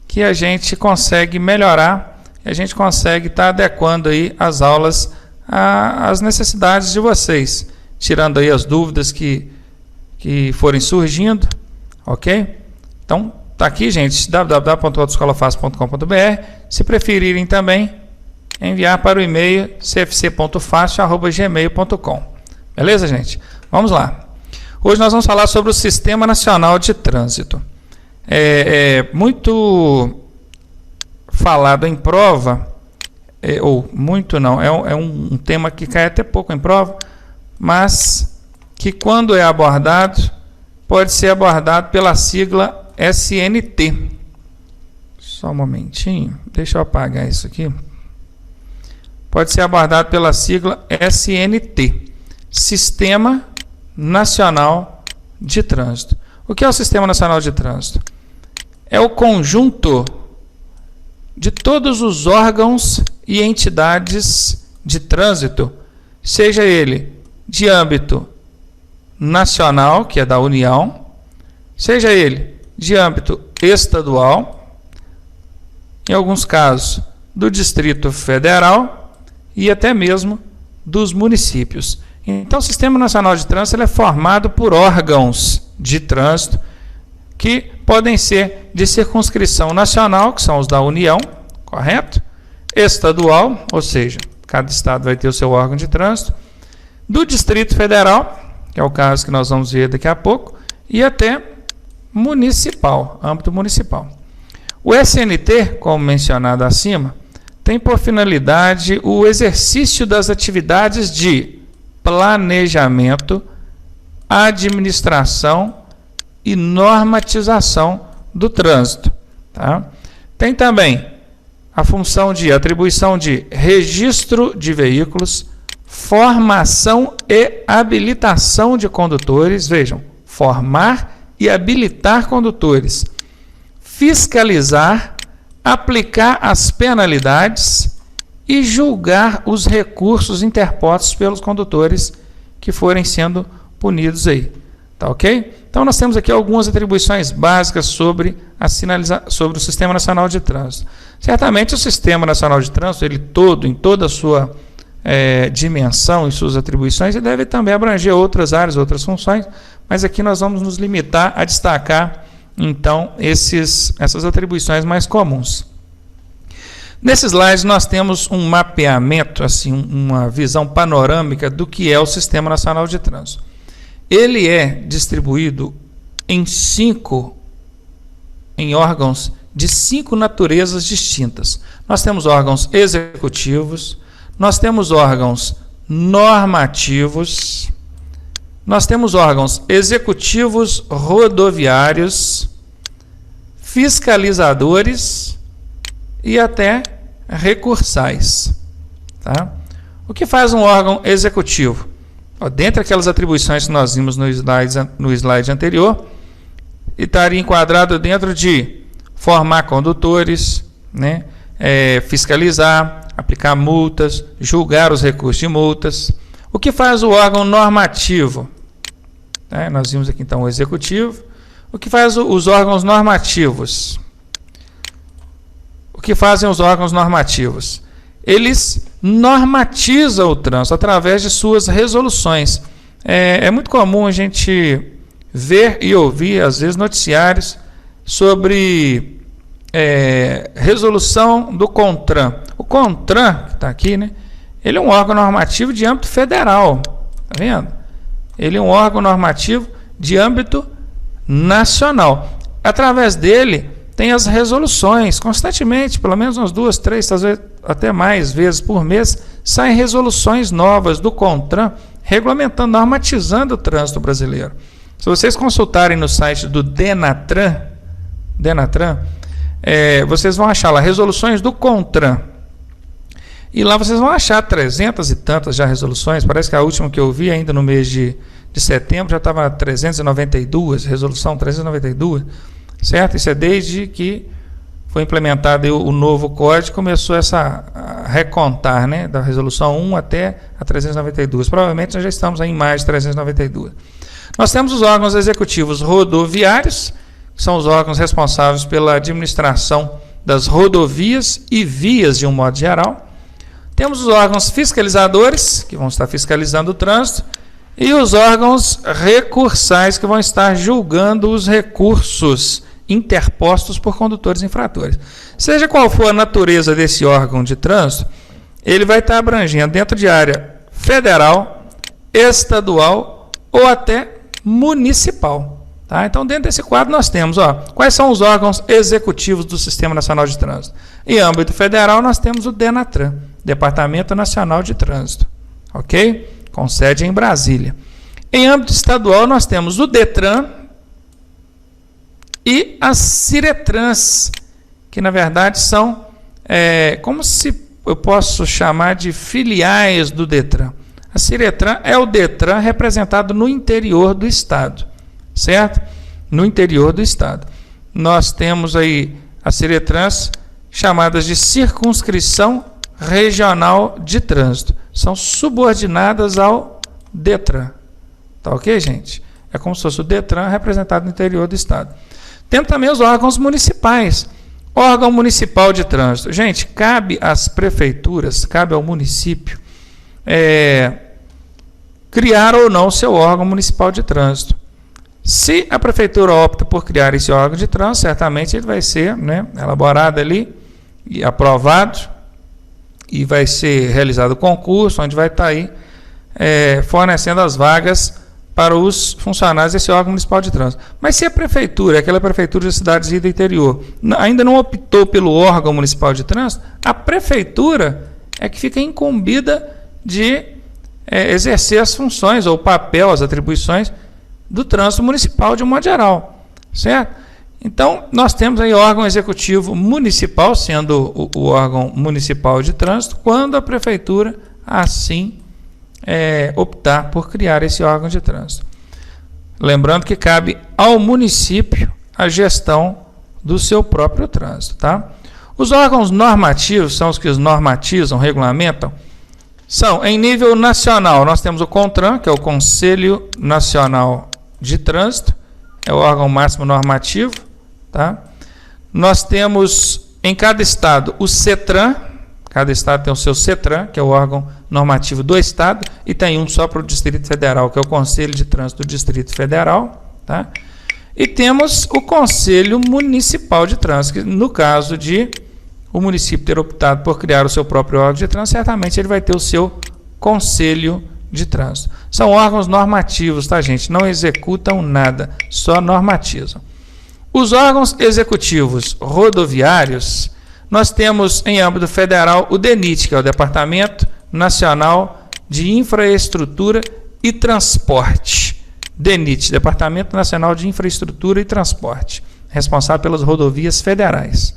que a gente consegue melhorar, a gente consegue estar adequando aí as aulas às necessidades de vocês, tirando aí as dúvidas que forem surgindo, ok? Então, está aqui, gente, www.autoescolafácil.com.br. Se preferirem também, enviar para o e-mail cfc.facil@gmail.com. Beleza, gente? Vamos lá. Hoje nós vamos falar sobre o Sistema Nacional de Trânsito. Muito falado em prova, ou muito não, é um tema que cai até pouco em prova, mas que quando é abordado, pode ser abordado pela sigla SNT. Só um momentinho, deixa eu apagar isso aqui. Pode ser abordado pela sigla SNT, Sistema Nacional de Trânsito. O que é o Sistema Nacional de Trânsito? É o conjunto de todos os órgãos e entidades de trânsito, seja ele de âmbito nacional, que é da União, seja ele de âmbito estadual, em alguns casos do Distrito Federal e até mesmo dos municípios. Então, o Sistema Nacional de Trânsito ele é formado por órgãos de trânsito que podem ser de circunscrição nacional, que são os da União, correto? Estadual, ou seja, cada estado vai ter o seu órgão de trânsito, do Distrito Federal, que é o caso que nós vamos ver daqui a pouco, e até municipal, âmbito municipal. O SNT, como mencionado acima, tem por finalidade o exercício das atividades de planejamento, administração e normatização do trânsito. Tá? Tem também a função de atribuição de registro de veículos, formação e habilitação de condutores. Vejam, formar e habilitar condutores, fiscalizar, aplicar as penalidades e julgar os recursos interpostos pelos condutores que forem sendo punidos aí. Tá ok? Então nós temos aqui algumas atribuições básicas sobre o Sistema Nacional de Trânsito. Certamente o Sistema Nacional de Trânsito, ele todo, em toda a sua dimensão e suas atribuições, ele deve também abranger outras áreas, outras funções, mas aqui nós vamos nos limitar a destacar, então, essas atribuições mais comuns. Nesse slide nós temos um mapeamento, assim, uma visão panorâmica do que é o Sistema Nacional de Trânsito. Ele é distribuído em órgãos de 5 naturezas distintas. Nós temos órgãos executivos, nós temos órgãos normativos, nós temos órgãos executivos rodoviários, fiscalizadores e até recursais. Tá? O que faz um órgão executivo? Dentre aquelas atribuições que nós vimos no slide anterior, estaria enquadrado dentro de formar condutores, né, fiscalizar, aplicar multas, julgar os recursos de multas. O que faz o órgão normativo? Nós vimos aqui então o executivo. O que faz os órgãos normativos? O que fazem os órgãos normativos? Eles normatizam o trânsito através de suas resoluções. É muito comum a gente ver e ouvir, às vezes, noticiários sobre resolução do CONTRAN. O CONTRAN, que está aqui, né, ele é um órgão normativo de âmbito federal. Está vendo? Ele é um órgão normativo de âmbito nacional. Através dele, tem as resoluções. Constantemente, pelo menos umas 2, 3, talvez até mais vezes por mês, saem resoluções novas do CONTRAN, regulamentando, normatizando o trânsito brasileiro. Se vocês consultarem no site do Denatran, vocês vão achar lá resoluções do CONTRAN. E lá vocês vão achar 300 e tantas já resoluções. Parece que a última que eu vi ainda no mês de setembro já estava 392, resolução 392, certo? Isso é desde que foi implementado o novo código, começou a recontar, né, da resolução 1 até a 392. Provavelmente nós já estamos aí em mais de 392. Nós temos os órgãos executivos rodoviários, que são os órgãos responsáveis pela administração das rodovias e vias de um modo geral. Temos os órgãos fiscalizadores, que vão estar fiscalizando o trânsito, e os órgãos recursais, que vão estar julgando os recursos interpostos por condutores infratores. Seja qual for a natureza desse órgão de trânsito, ele vai estar abrangendo dentro de área federal, estadual ou até municipal. Tá? Então, dentro desse quadro, nós temos quais são os órgãos executivos do Sistema Nacional de Trânsito. Em âmbito federal, nós temos o Denatran, Departamento Nacional de Trânsito, ok? Com sede em Brasília. Em âmbito estadual, nós temos o DETRAN e as CIRETRANS, que na verdade são, como se eu posso chamar de filiais do DETRAN. A CIRETRAN é o DETRAN representado no interior do estado, certo? No interior do estado. Nós temos aí as CIRETRANS chamadas de circunscrição regional de trânsito. São subordinadas ao DETRAN. Tá ok, gente? É como se fosse o DETRAN representado no interior do estado. Temos também os órgãos municipais. Órgão municipal de trânsito. Gente, cabe às prefeituras, cabe ao município criar ou não o seu órgão municipal de trânsito. Se a prefeitura opta por criar esse órgão de trânsito, certamente ele vai ser, né, elaborado ali e aprovado, e vai ser realizado o concurso, onde vai estar aí fornecendo as vagas para os funcionários desse órgão municipal de trânsito. Mas se a prefeitura, aquela prefeitura de cidades do interior, ainda não optou pelo órgão municipal de trânsito, a prefeitura é que fica incumbida de exercer as funções, ou o papel, as atribuições do trânsito municipal de um modo geral, certo? Então, nós temos aí o órgão executivo municipal, sendo o órgão municipal de trânsito, quando a prefeitura assim optar por criar esse órgão de trânsito. Lembrando que cabe ao município a gestão do seu próprio trânsito, tá? Os órgãos normativos são os que os normatizam, regulamentam. São, em nível nacional, nós temos o CONTRAN, que é o Conselho Nacional de Trânsito, é o órgão máximo normativo, tá? Nós temos, em cada estado, o CETRAN, cada estado tem o seu CETRAN, que é o órgão normativo do estado, e tem um só para o Distrito Federal, que é o Conselho de Trânsito do Distrito Federal, tá? E temos o Conselho Municipal de Trânsito, que no caso de o município ter optado por criar o seu próprio órgão de trânsito, certamente ele vai ter o seu Conselho de Trânsito. São órgãos normativos, tá, gente? Não executam nada, só normatizam. Os órgãos executivos rodoviários, nós temos em âmbito federal o DENIT, que é o Departamento Nacional de Infraestrutura e Transporte. DENIT, Departamento Nacional de Infraestrutura e Transporte, responsável pelas rodovias federais.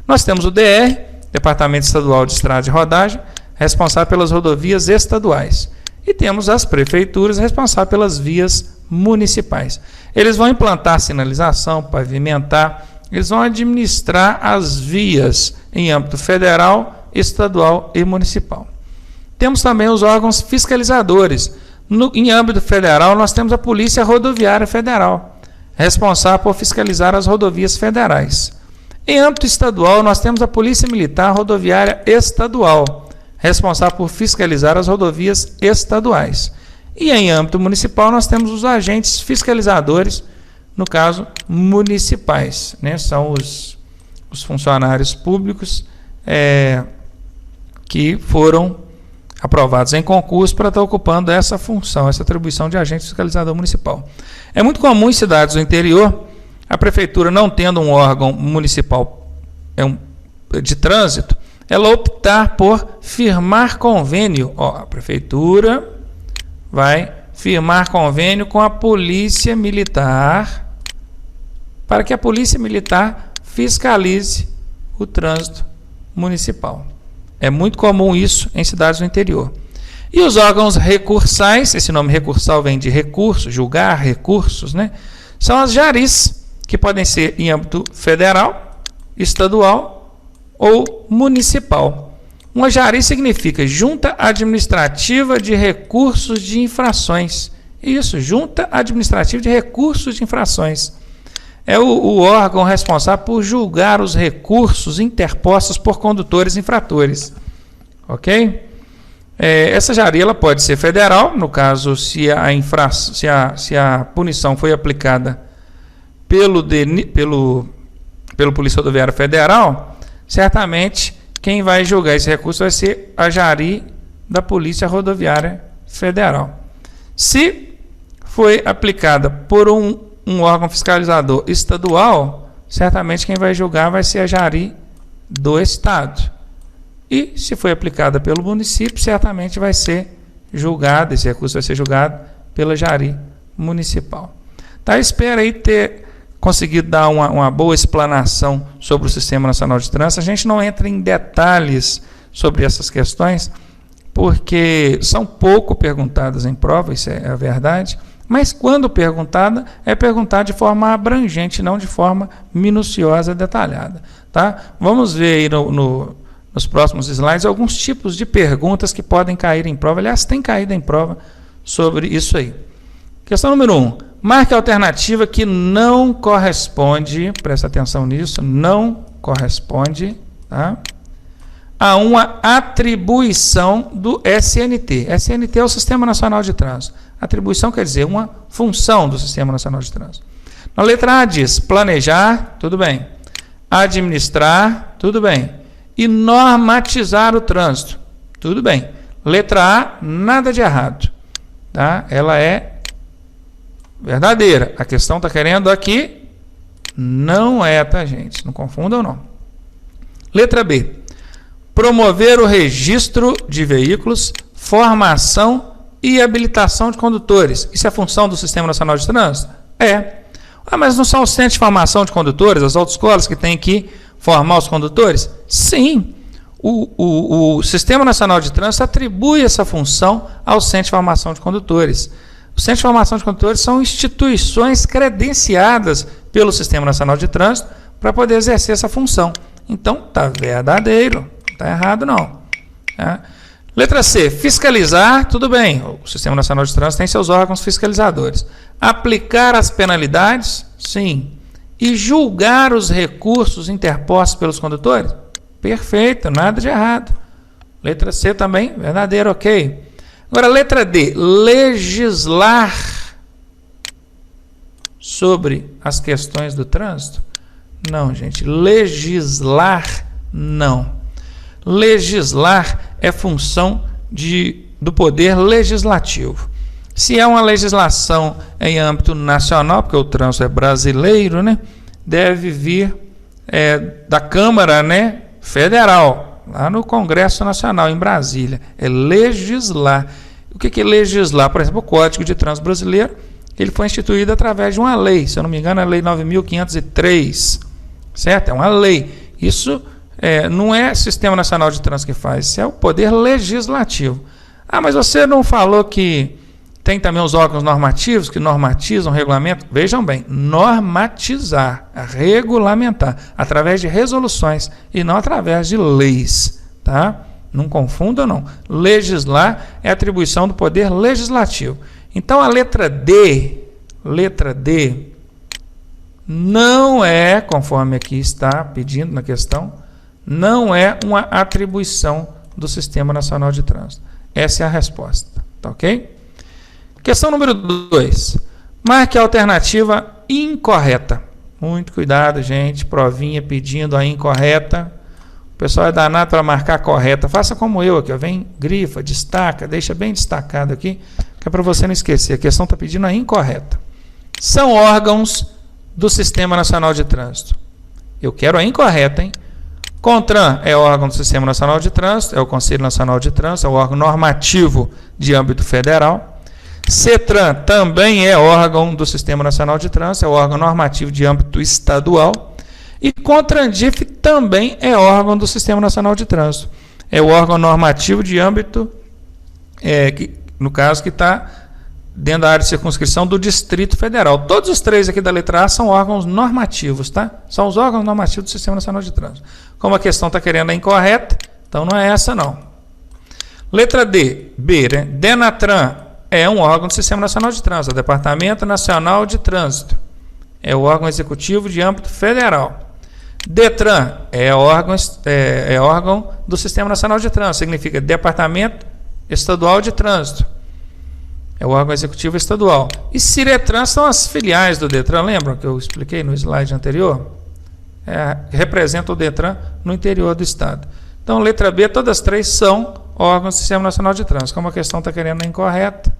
Nós temos o DR, Departamento Estadual de Estrada de Rodagem, responsável pelas rodovias estaduais. E temos as prefeituras responsáveis pelas vias municipais. Eles vão implantar sinalização, pavimentar, eles vão administrar as vias em âmbito federal, estadual e municipal. Temos também os órgãos fiscalizadores. Em âmbito federal, nós temos a Polícia Rodoviária Federal, responsável por fiscalizar as rodovias federais. Em âmbito estadual, nós temos a Polícia Militar Rodoviária Estadual, responsável por fiscalizar as rodovias estaduais. E em âmbito municipal, nós temos os agentes fiscalizadores, no caso, municipais, né? São os funcionários públicos que foram aprovados em concurso para estar ocupando essa função, essa atribuição de agente fiscalizador municipal. É muito comum em cidades do interior, a prefeitura não tendo um órgão municipal de trânsito, ela optar por firmar convênio. A prefeitura vai firmar convênio com a Polícia Militar para que a Polícia Militar fiscalize o trânsito municipal. É muito comum isso em cidades do interior. E os órgãos recursais, esse nome recursal vem de recurso, julgar recursos, né? São as JARIs, que podem ser em âmbito federal, estadual ou municipal. Uma JARI significa Junta Administrativa de Recursos de Infrações. Isso, Junta Administrativa de Recursos de Infrações. É o órgão responsável por julgar os recursos interpostos por condutores infratores. Ok? Essa JARI ela pode ser federal, no caso, se a punição foi aplicada pelo Polícia Rodoviária Federal, certamente quem vai julgar esse recurso vai ser a JARI da Polícia Rodoviária Federal. Se foi aplicada por um órgão fiscalizador estadual, certamente quem vai julgar vai ser a JARI do Estado. E se foi aplicada pelo município, certamente vai ser julgado, esse recurso vai ser julgado pela JARI municipal. Tá, espero aí ter conseguido dar uma boa explanação sobre o Sistema Nacional de Trânsito. A gente não entra em detalhes sobre essas questões, porque são pouco perguntadas em prova, isso é a verdade, mas quando perguntada, é perguntada de forma abrangente, não de forma minuciosa, detalhada. Tá? Vamos ver aí nos próximos slides alguns tipos de perguntas que podem cair em prova. Aliás, tem caído em prova sobre isso aí. Questão número 1. Marque a alternativa que não corresponde, presta atenção nisso, não corresponde, tá, a uma atribuição do SNT. SNT é o Sistema Nacional de Trânsito. Atribuição quer dizer uma função do Sistema Nacional de Trânsito. Na letra A diz planejar, tudo bem. Administrar, tudo bem. E normatizar o trânsito, tudo bem. Letra A, nada de errado. Tá? Ela é verdadeira. A questão está querendo aqui, não é, tá, gente? Não confundam, não. Letra B. Promover o registro de veículos, formação e habilitação de condutores. Isso é função do Sistema Nacional de Trânsito? É. Mas não são os centros de formação de condutores, as autoescolas que têm que formar os condutores? Sim. O Sistema Nacional de Trânsito atribui essa função ao Centro de Formação de Condutores. Os Centros de Formação de Condutores são instituições credenciadas pelo Sistema Nacional de Trânsito para poder exercer essa função. Então, está verdadeiro, não está errado não. Letra C, fiscalizar, tudo bem. O Sistema Nacional de Trânsito tem seus órgãos fiscalizadores. Aplicar as penalidades? Sim. E julgar os recursos interpostos pelos condutores? Perfeito, nada de errado. Letra C também, verdadeiro, ok. Agora, letra D, legislar sobre as questões do trânsito? Não, gente, legislar não. Legislar é função do poder legislativo. Se é uma legislação em âmbito nacional, porque o trânsito é brasileiro, né, deve vir da Câmara, né, Federal, lá no Congresso Nacional, em Brasília. É legislar. O que é legislar? Por exemplo, o Código de Trânsito Brasileiro, ele foi instituído através de uma lei, se eu não me engano, a Lei 9.503, certo? É uma lei. Isso não é Sistema Nacional de Trânsito que faz, isso é o poder legislativo. Mas você não falou que Tem também os órgãos normativos que normatizam o regulamento. Vejam bem, normatizar, regulamentar, através de resoluções e não através de leis, tá? Não confundam, não. Legislar é atribuição do poder legislativo. Então, a letra D, não é, conforme aqui está pedindo na questão, não é uma atribuição do Sistema Nacional de Trânsito. Essa é a resposta, tá ok? Questão número 2. Marque a alternativa incorreta. Muito cuidado, gente. Provinha pedindo a incorreta. O pessoal é danado para marcar a correta. Faça como eu aqui, ó. Vem, grifa, destaca, deixa bem destacado aqui, que é para você não esquecer. A questão está pedindo a incorreta. São órgãos do Sistema Nacional de Trânsito. Eu quero a incorreta, hein? CONTRAN é órgão do Sistema Nacional de Trânsito, é o Conselho Nacional de Trânsito, é o órgão normativo de âmbito federal. CETRAN também é órgão do Sistema Nacional de Trânsito, é o órgão normativo de âmbito estadual. E CONTRANDIF também é órgão do Sistema Nacional de Trânsito. É o órgão normativo de âmbito, no caso, que está dentro da área de circunscrição do Distrito Federal. Todos os três aqui da letra A são órgãos normativos, tá? São os órgãos normativos do Sistema Nacional de Trânsito. Como a questão está querendo a incorreta, então não é essa, não. Letra D, B, né? DENATRAN é um órgão do Sistema Nacional de Trânsito, o Departamento Nacional de Trânsito. É o órgão executivo de âmbito federal. DETRAN é órgão do Sistema Nacional de Trânsito, significa Departamento Estadual de Trânsito. É o órgão executivo estadual. E CIRETRAN são as filiais do DETRAN, lembram que eu expliquei no slide anterior? Representa o DETRAN no interior do estado. Então, letra B, todas três são órgãos do Sistema Nacional de Trânsito. Como a questão está querendo a incorreta,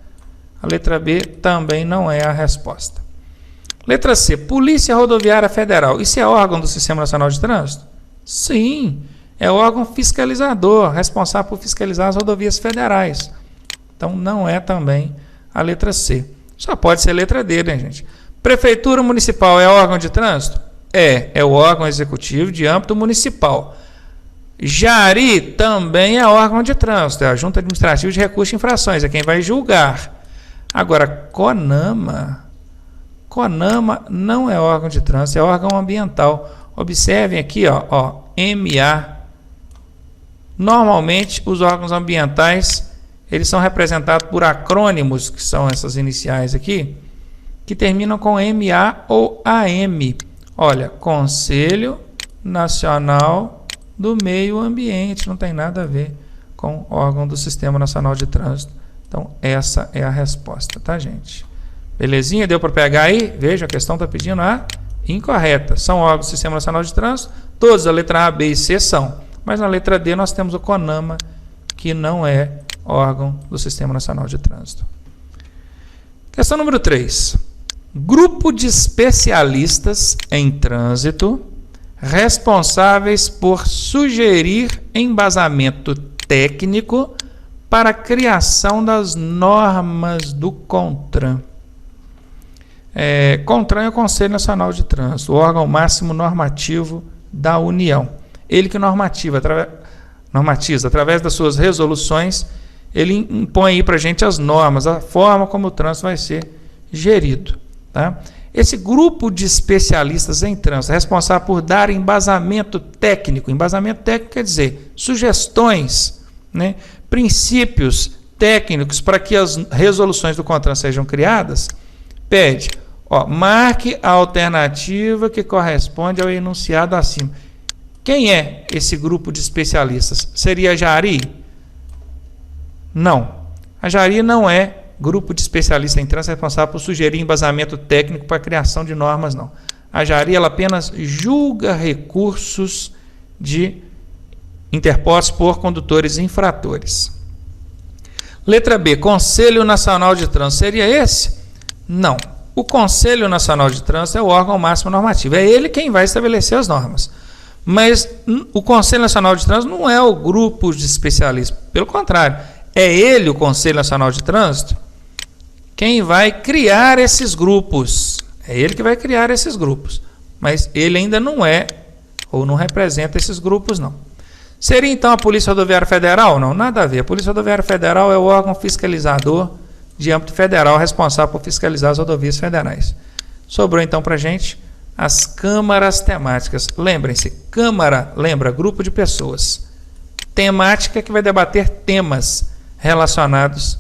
a letra B também não é a resposta. Letra C, Polícia Rodoviária Federal. Isso é órgão do Sistema Nacional de Trânsito? Sim, é órgão fiscalizador, responsável por fiscalizar as rodovias federais. Então, não é também a letra C. Só pode ser a letra D, né, gente? Prefeitura Municipal é órgão de trânsito? É o órgão executivo de âmbito municipal. JARI também é órgão de trânsito, é a Junta Administrativa de Recursos e Infrações, é quem vai julgar. Agora, CONAMA não é órgão de trânsito, é órgão ambiental. Observem aqui, ó, MA. Normalmente, os órgãos ambientais, eles são representados por acrônimos, que são essas iniciais aqui, que terminam com MA ou AM. Olha, Conselho Nacional do Meio Ambiente, não tem nada a ver com órgão do Sistema Nacional de Trânsito. Então, essa é a resposta, tá, gente? Belezinha? Deu para pegar aí? Veja, a questão está pedindo a incorreta. São órgãos do Sistema Nacional de Trânsito, todos a letra A, B e C são. Mas na letra D nós temos o CONAMA, que não é órgão do Sistema Nacional de Trânsito. Questão número 3. Grupo de especialistas em trânsito responsáveis por sugerir embasamento técnico para a criação das normas do CONTRAN. CONTRAN é o Conselho Nacional de Trânsito, o órgão máximo normativo da União. Ele que normatiza, através das suas resoluções, ele impõe aí para a gente as normas, a forma como o trânsito vai ser gerido. Tá? Esse grupo de especialistas em trânsito é responsável por dar embasamento técnico. Embasamento técnico quer dizer sugestões, né, princípios técnicos para que as resoluções do CONTRAN sejam criadas. Pede, marque a alternativa que corresponde ao enunciado acima. Quem é esse grupo de especialistas? Seria a JARI? Não. A JARI não é grupo de especialistas em trânsito responsável por sugerir embasamento técnico para a criação de normas, não. A JARI ela apenas julga recursos interpostos por condutores infratores. Letra B, Conselho Nacional de Trânsito. Seria esse? Não. O Conselho Nacional de Trânsito é o órgão máximo normativo. É ele quem vai estabelecer as normas. Mas o Conselho Nacional de Trânsito não é o grupo de especialistas. Pelo contrário, é ele, o Conselho Nacional de Trânsito, quem vai criar esses grupos. É ele que vai criar esses grupos. Mas ele ainda não é, ou não representa esses grupos, não. Seria então a Polícia Rodoviária Federal? Não, nada a ver. A Polícia Rodoviária Federal é o órgão fiscalizador de âmbito federal responsável por fiscalizar as rodovias federais. Sobrou então para a gente as câmaras temáticas. Lembrem-se, câmara lembra grupo de pessoas. Temática que vai debater temas relacionados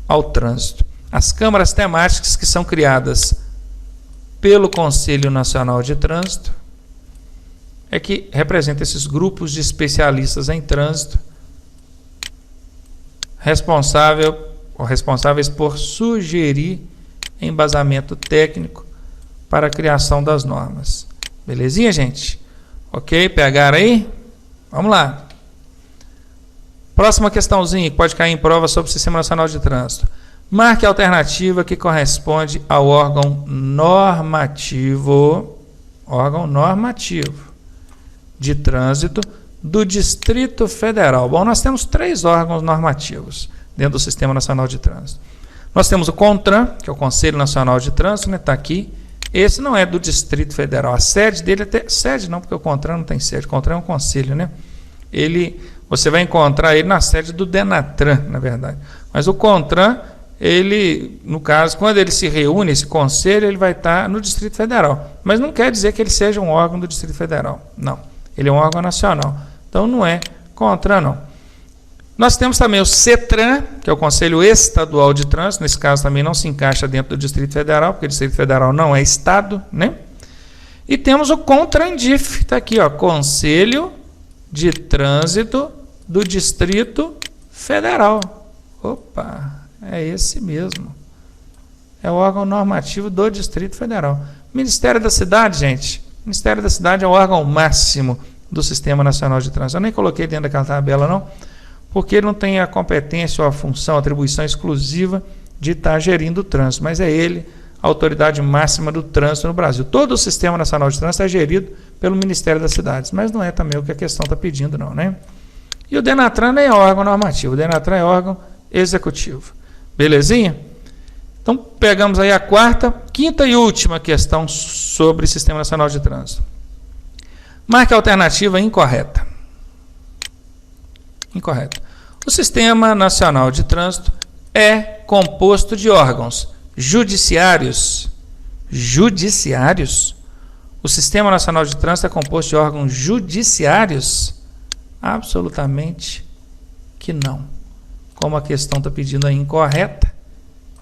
ao trânsito. As câmaras temáticas que são criadas pelo Conselho Nacional de Trânsito é que representa esses grupos de especialistas em trânsito responsáveis por sugerir embasamento técnico para a criação das normas. Belezinha, gente? Ok? Pegaram aí? Vamos lá. Próxima questãozinha que pode cair em prova sobre o Sistema Nacional de Trânsito. Marque a alternativa que corresponde ao órgão normativo de trânsito do Distrito Federal. Bom, nós temos 3 órgãos normativos dentro do Sistema Nacional de Trânsito. Nós temos o CONTRAN, que é o Conselho Nacional de Trânsito, né? Está aqui. Esse não é do Distrito Federal. A sede dele até... Sede não, porque o CONTRAN não tem sede. O CONTRAN é um conselho, né? Você vai encontrar ele na sede do DENATRAN, na verdade. Mas o CONTRAN, no caso, quando ele se reúne, esse conselho, ele vai estar no Distrito Federal. Mas não quer dizer que ele seja um órgão do Distrito Federal. Não. Ele é um órgão nacional. Então, não é CONTRAN, não. Nós temos também o CETRAN, que é o Conselho Estadual de Trânsito. Nesse caso, também não se encaixa dentro do Distrito Federal, porque o Distrito Federal não é Estado, né? E temos o CONTRANDIF, está aqui, ó, Conselho de Trânsito do Distrito Federal. Opa, é esse mesmo. É o órgão normativo do Distrito Federal. Ministério da Cidade, gente. Ministério da Cidade é o órgão máximo do Sistema Nacional de Trânsito. Eu nem coloquei dentro daquela tabela, não, porque ele não tem a competência ou a função, a atribuição exclusiva de estar gerindo o trânsito, mas é ele a autoridade máxima do trânsito no Brasil. Todo o Sistema Nacional de Trânsito é gerido pelo Ministério das Cidades, mas não é também o que a questão está pedindo, não, né? E o DENATRAN nem é órgão normativo, o DENATRAN é órgão executivo. Belezinha? Então, pegamos aí a quinta e última questão sobre o Sistema Nacional de Trânsito. Marque a alternativa incorreta. Incorreto. O Sistema Nacional de Trânsito é composto de órgãos judiciários. Judiciários? O Sistema Nacional de Trânsito é composto de órgãos judiciários? Absolutamente que não. Como a questão está pedindo a incorreta,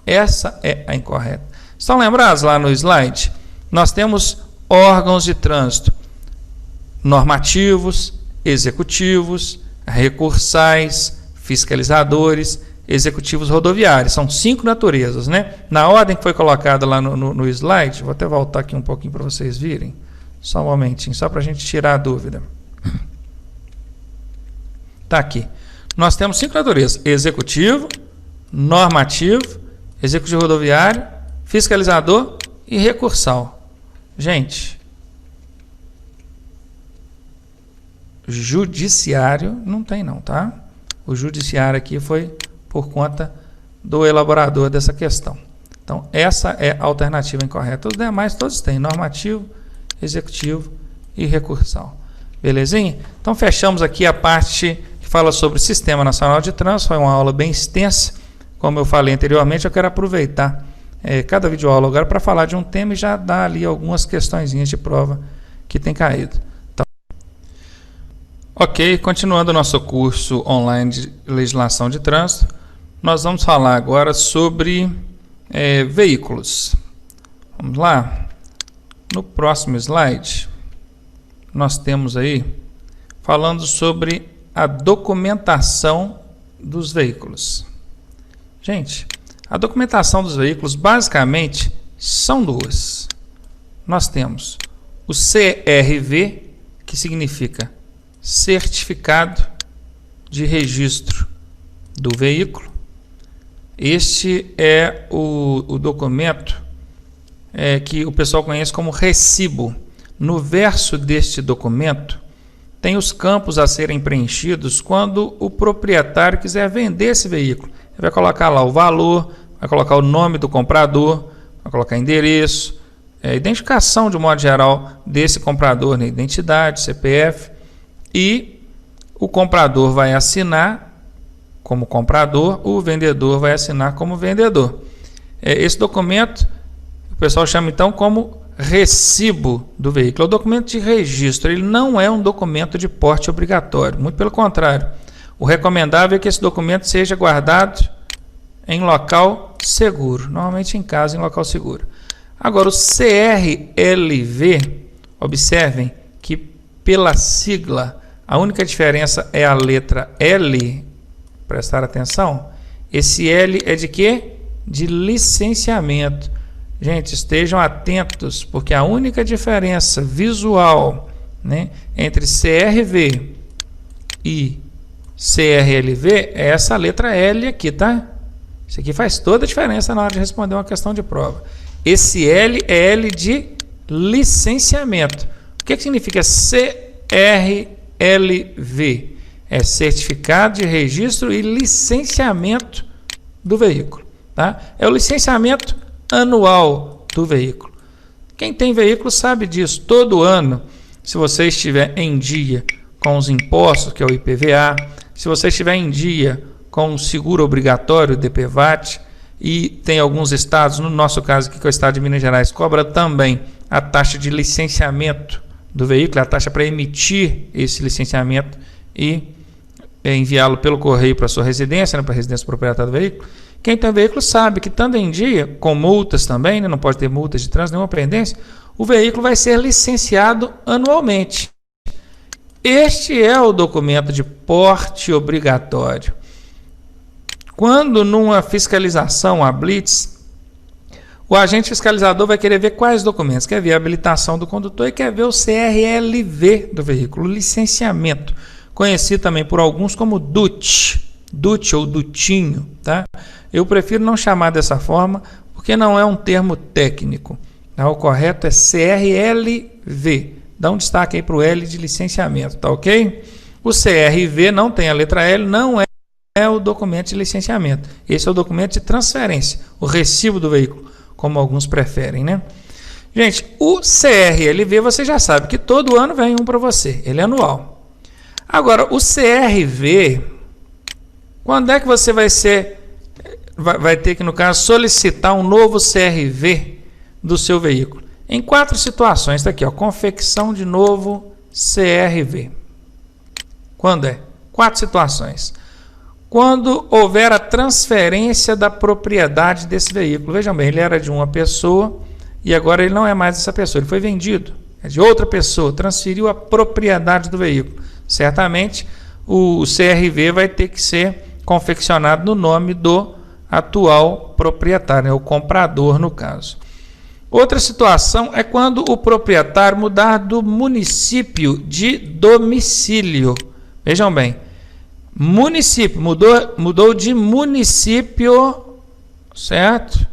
essa é a incorreta. Estão lembrados lá no slide? Nós temos órgãos de trânsito normativos, executivos, recursais, fiscalizadores, executivos rodoviários. São 5 naturezas, né? Na ordem que foi colocada lá no slide, vou até voltar aqui um pouquinho para vocês virem. Só um momentinho, só para a gente tirar a dúvida. Está aqui. Nós temos 5 naturezas: executivo, normativo, executivo rodoviário, fiscalizador e recursal. Gente, judiciário não tem não, tá? O judiciário aqui foi por conta do elaborador dessa questão. Então, essa é a alternativa incorreta. Os demais todos têm normativo, executivo e recursal. Belezinha? Então, fechamos aqui a parte que fala sobre o Sistema Nacional de Trânsito. Foi uma aula bem extensa. Como eu falei anteriormente, eu quero aproveitar cada videoaula agora para falar de um tema e já dar ali algumas questõezinhas de prova que tem caído. Então, ok, continuando o nosso curso online de legislação de trânsito, nós vamos falar agora sobre veículos. Vamos lá. No próximo slide, nós temos aí falando sobre a documentação dos veículos. Gente, a documentação dos veículos basicamente são 2. Nós temos o CRV, que significa Certificado de Registro do Veículo. Este é o documento que o pessoal conhece como recibo. No verso deste documento, tem os campos a serem preenchidos quando o proprietário quiser vender esse veículo. Ele vai colocar lá o valor, vai colocar o nome do comprador, vai colocar endereço, identificação de modo geral desse comprador, né? Identidade, CPF, e o comprador vai assinar como comprador, o vendedor vai assinar como vendedor. Esse documento o pessoal chama então como recibo do veículo. É o documento de registro, ele não é um documento de porte obrigatório, muito pelo contrário. O recomendável é que esse documento seja guardado em local seguro, normalmente em casa, em local seguro. Agora, o CRLV, observem que pela sigla, a única diferença é a letra L, prestar atenção. Esse L é de quê? De licenciamento. Gente, estejam atentos, porque a única diferença visual, né, entre CRV e CRLV é essa letra L aqui, tá? Isso aqui faz toda a diferença na hora de responder uma questão de prova. Esse L é L de licenciamento. O que significa CRLV? É Certificado de Registro e Licenciamento do Veículo. Tá? É o licenciamento anual do veículo. Quem tem veículo sabe disso. Todo ano, se você estiver em dia com os impostos, que é o IPVA, se você estiver em dia com o seguro obrigatório, DPVAT, e tem alguns estados, no nosso caso aqui, que é o estado de Minas Gerais, cobra também a taxa de licenciamento do veículo, a taxa para emitir esse licenciamento e enviá-lo pelo correio para a sua residência, né, para a residência proprietária do veículo. Quem tem veículo sabe que, estando em dia, com multas também, né, não pode ter multas de trânsito, nenhuma pendência, o veículo vai ser licenciado anualmente. Este é o documento de porte obrigatório. Quando numa fiscalização, a blitz, o agente fiscalizador vai querer ver quais documentos. Quer ver a habilitação do condutor e quer ver o CRLV do veículo, o licenciamento, conhecido também por alguns como DUT ou dutinho, tá? Eu prefiro não chamar dessa forma, porque não é um termo técnico. Tá? O correto é CRLV. Dá um destaque aí para o L de licenciamento, tá ok? O CRV não tem a letra L, não é o documento de licenciamento. Esse é o documento de transferência, o recibo do veículo, como alguns preferem, né? Gente, o CRLV você já sabe que todo ano vem um para você, ele é anual. Agora, o CRV, quando é que você vai ter que, no caso, solicitar um novo CRV do seu veículo? Em 4 situações, está aqui, ó, confecção de novo CRV. Quando é? 4 situações. Quando houver a transferência da propriedade desse veículo. Vejam bem, ele era de uma pessoa e agora ele não é mais dessa pessoa, ele foi vendido. É de outra pessoa, transferiu a propriedade do veículo. Certamente, o CRV vai ter que ser confeccionado no nome do atual proprietário, né, o comprador no caso. Outra situação é quando o proprietário mudar do município de domicílio. Vejam bem, município, mudou de município, certo?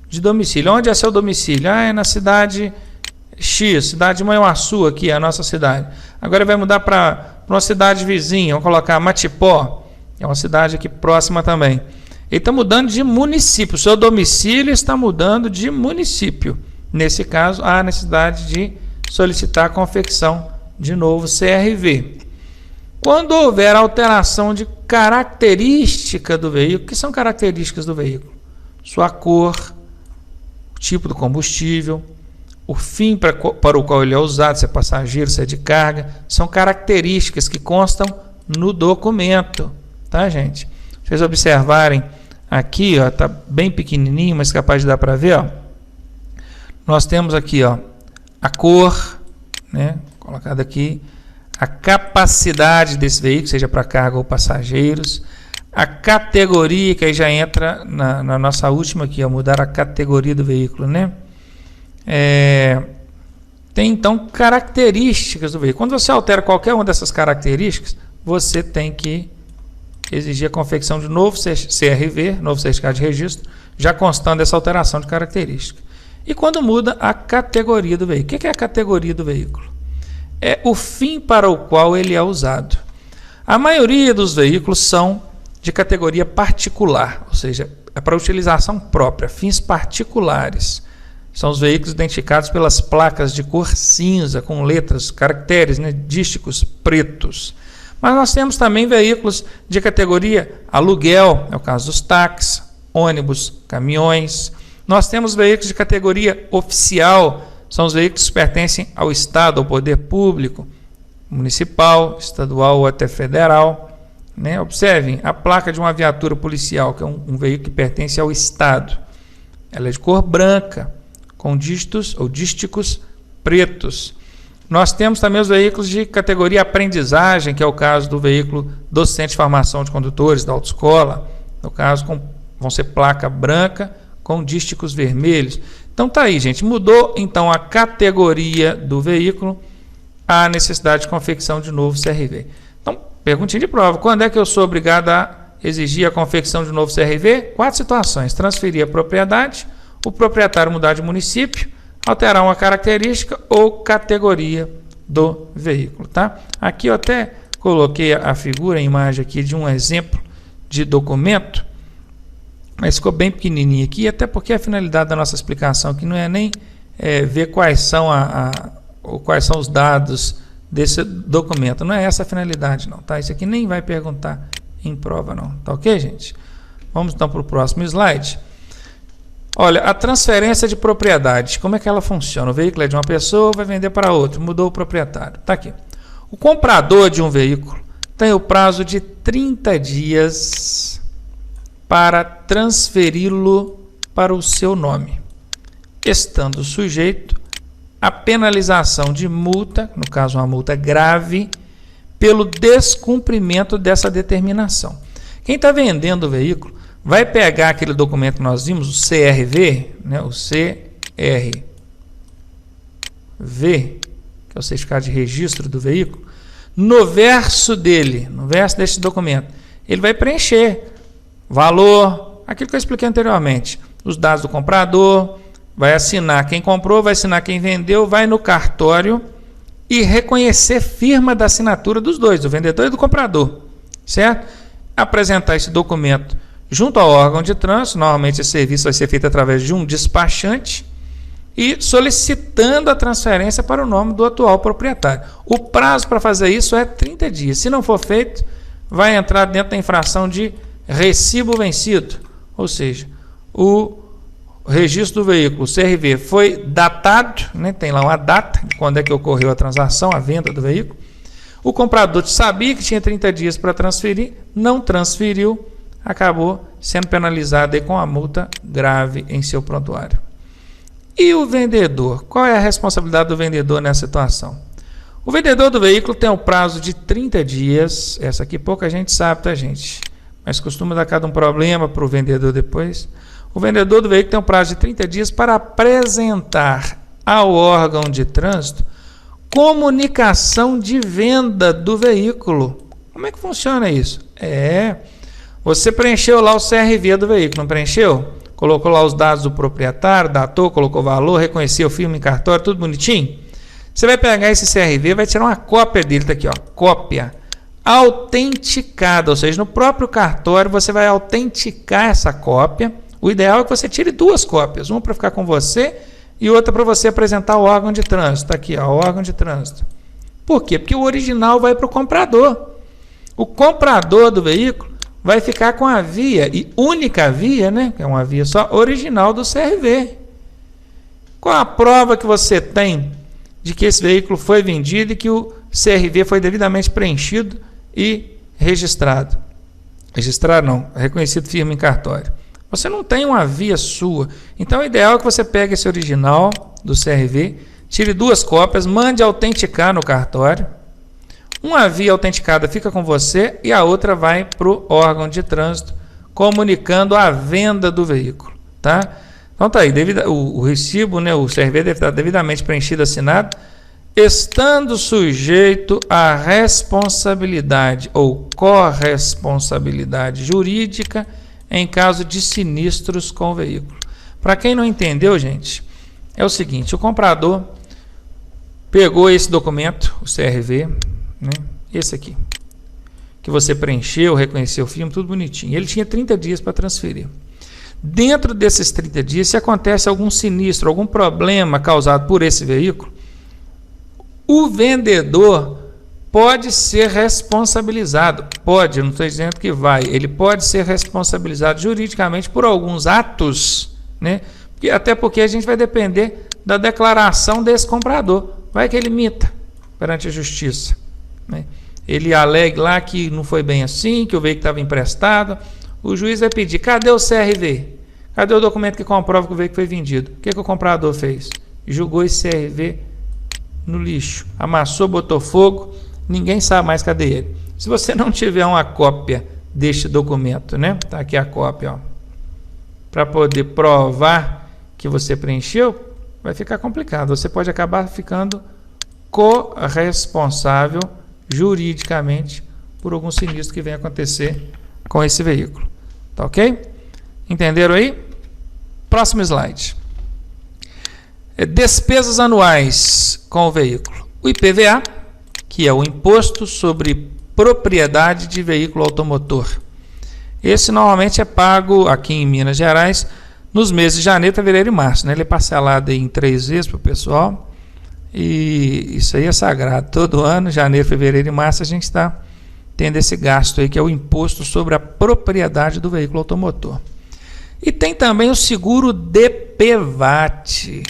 De domicílio. Onde é seu domicílio? Ah, é na cidade X, cidade de Manhuaçu, aqui é a nossa cidade. Agora vai mudar para uma cidade vizinha, vamos colocar Matipó, é uma cidade aqui próxima também. Ele está mudando de município, o seu domicílio está mudando de município. Nesse caso, há necessidade de solicitar a confecção de novo CRV. Quando houver alteração de característica do veículo, que são características do veículo? Sua cor, o tipo do combustível, o fim para o qual ele é usado, se é passageiro, se é de carga, são características que constam no documento, tá, gente? Se vocês observarem aqui, ó, tá bem pequenininho, mas capaz de dar para ver, ó. Nós temos aqui, ó, a cor, né, colocada aqui, a capacidade desse veículo, seja para carga ou passageiros, a categoria, que aí já entra na nossa última aqui, ó, mudar a categoria do veículo, né? Tem então características do veículo. Quando você altera qualquer uma dessas características, você tem que exigir a confecção de novo CRV, novo certificado de registro, já constando essa alteração de característica. E quando muda a categoria do veículo. O que é a categoria do veículo? É o fim para o qual ele é usado. A maioria dos veículos são de categoria particular, ou seja, é para utilização própria, fins particulares. São os veículos identificados pelas placas de cor cinza, com letras, caracteres, né, dísticos pretos. Mas nós temos também veículos de categoria aluguel, é o caso dos táxis, ônibus, caminhões. Nós temos veículos de categoria oficial, são os veículos que pertencem ao Estado, ao poder público, municipal, estadual ou até federal. Né? Observem, a placa de uma viatura policial, que é um veículo que pertence ao Estado, ela é de cor branca, com dígitos ou dísticos pretos. Nós temos também os veículos de categoria aprendizagem, que é o caso do veículo docente de formação de condutores da autoescola, no caso vão ser placa branca com dísticos vermelhos. Então tá aí, gente, mudou então a categoria do veículo, a necessidade de confecção de novo CRV. Então, perguntinha de prova, quando é que eu sou obrigado a exigir a confecção de novo CRV? 4 situações: transferir a propriedade, o proprietário mudar de município, alterar uma característica ou categoria do veículo, tá? Aqui eu até coloquei a figura, a imagem aqui de um exemplo de documento, mas ficou bem pequenininho aqui, até porque a finalidade da nossa explicação aqui não é nem ver quais são quais são os dados desse documento, não é essa a finalidade não, tá? Isso aqui nem vai perguntar em prova não, tá ok, gente? Vamos então para o próximo slide. Olha, a transferência de propriedade, como é que ela funciona? O veículo é de uma pessoa, vai vender para outra, mudou o proprietário. Está aqui. O comprador de um veículo tem o prazo de 30 dias para transferi-lo para o seu nome, estando sujeito à penalização de multa, no caso uma multa grave, pelo descumprimento dessa determinação. Quem está vendendo o veículo vai pegar aquele documento que nós vimos, o CRV, né, o CRV, que é o certificado de registro do veículo, no verso dele, no verso deste documento, ele vai preencher valor, aquilo que eu expliquei anteriormente, os dados do comprador, vai assinar quem comprou, vai assinar quem vendeu, vai no cartório e reconhecer firma da assinatura dos dois, do vendedor e do comprador, certo? Apresentar esse documento junto ao órgão de trânsito, normalmente esse serviço vai ser feito através de um despachante, e solicitando a transferência para o nome do atual proprietário. O prazo para fazer isso é 30 dias. Se não for feito, vai entrar dentro da infração de recibo vencido, ou seja, o registro do veículo, o CRV, foi datado, né, tem lá uma data de quando é que ocorreu a transação, a venda do veículo. O comprador sabia que tinha 30 dias para transferir, não transferiu, acabou sendo penalizado aí com a multa grave em seu prontuário. E o vendedor? Qual é a responsabilidade do vendedor nessa situação? O vendedor do veículo tem um prazo de 30 dias, essa aqui pouca gente sabe, tá, gente? Mas costuma dar cada um problema para o vendedor depois. O vendedor do veículo tem um prazo de 30 dias para apresentar ao órgão de trânsito comunicação de venda do veículo. Como é que funciona isso? Você preencheu lá o CRV do veículo, não preencheu? Colocou lá os dados do proprietário, datou, colocou valor, reconheceu, firma em cartório, tudo bonitinho? Você vai pegar esse CRV, vai tirar uma cópia dele, tá aqui, ó, cópia autenticada, ou seja, no próprio cartório você vai autenticar essa cópia. O ideal é que você tire 2 cópias, uma para ficar com você e outra para você apresentar ao órgão de trânsito. Tá aqui, ó, o órgão de trânsito. Por quê? Porque o original vai para o comprador. O comprador do veículo vai ficar com a via, e única via, né, que é uma via só, original do CRV. Qual a prova que você tem de que esse veículo foi vendido e que o CRV foi devidamente preenchido e registrado? Registrado não, reconhecido firma em cartório. Você não tem uma via sua. Então o ideal é que você pegue esse original do CRV, tire 2 cópias, mande autenticar no cartório. Uma via autenticada fica com você e a outra vai para o órgão de trânsito, comunicando a venda do veículo, tá? Então tá aí, o recibo, né, o CRV deve estar devidamente preenchido, assinado, estando sujeito à responsabilidade ou corresponsabilidade jurídica em caso de sinistros com o veículo. Para quem não entendeu, gente, é o seguinte: o comprador pegou esse documento, o CRV, né, esse aqui, que você preencheu, reconheceu o filme, tudo bonitinho. Ele tinha 30 dias para transferir. Dentro desses 30 dias, se acontece algum sinistro, algum problema causado por esse veículo, o vendedor pode ser responsabilizado. Pode, eu não estou dizendo que vai. Ele pode ser responsabilizado juridicamente por alguns atos, né? Até porque a gente vai depender da declaração desse comprador. Vai que ele minta perante a justiça, né? Ele alegue lá que não foi bem assim, que o veículo estava emprestado. O juiz vai pedir: cadê o CRV? Cadê o documento que comprova que o veículo foi vendido? O que o comprador fez? Julgou esse CRV no lixo, amassou, botou fogo, ninguém sabe mais cadê ele. Se você não tiver uma cópia deste documento, né? Tá aqui a cópia, ó, para poder provar que você preencheu, vai ficar complicado. Você pode acabar ficando corresponsável juridicamente por algum sinistro que venha acontecer com esse veículo. Tá ok? Entenderam aí? Próximo slide. Despesas anuais com o veículo. O IPVA, que é o Imposto sobre Propriedade de Veículo Automotor. Esse normalmente é pago aqui em Minas Gerais nos meses de janeiro, fevereiro e março, né? Ele é parcelado em 3 vezes para o pessoal. E isso aí é sagrado. Todo ano, janeiro, fevereiro e março, a gente está tendo esse gasto aí, que é o Imposto sobre a Propriedade do Veículo Automotor. E tem também o seguro DPVAT.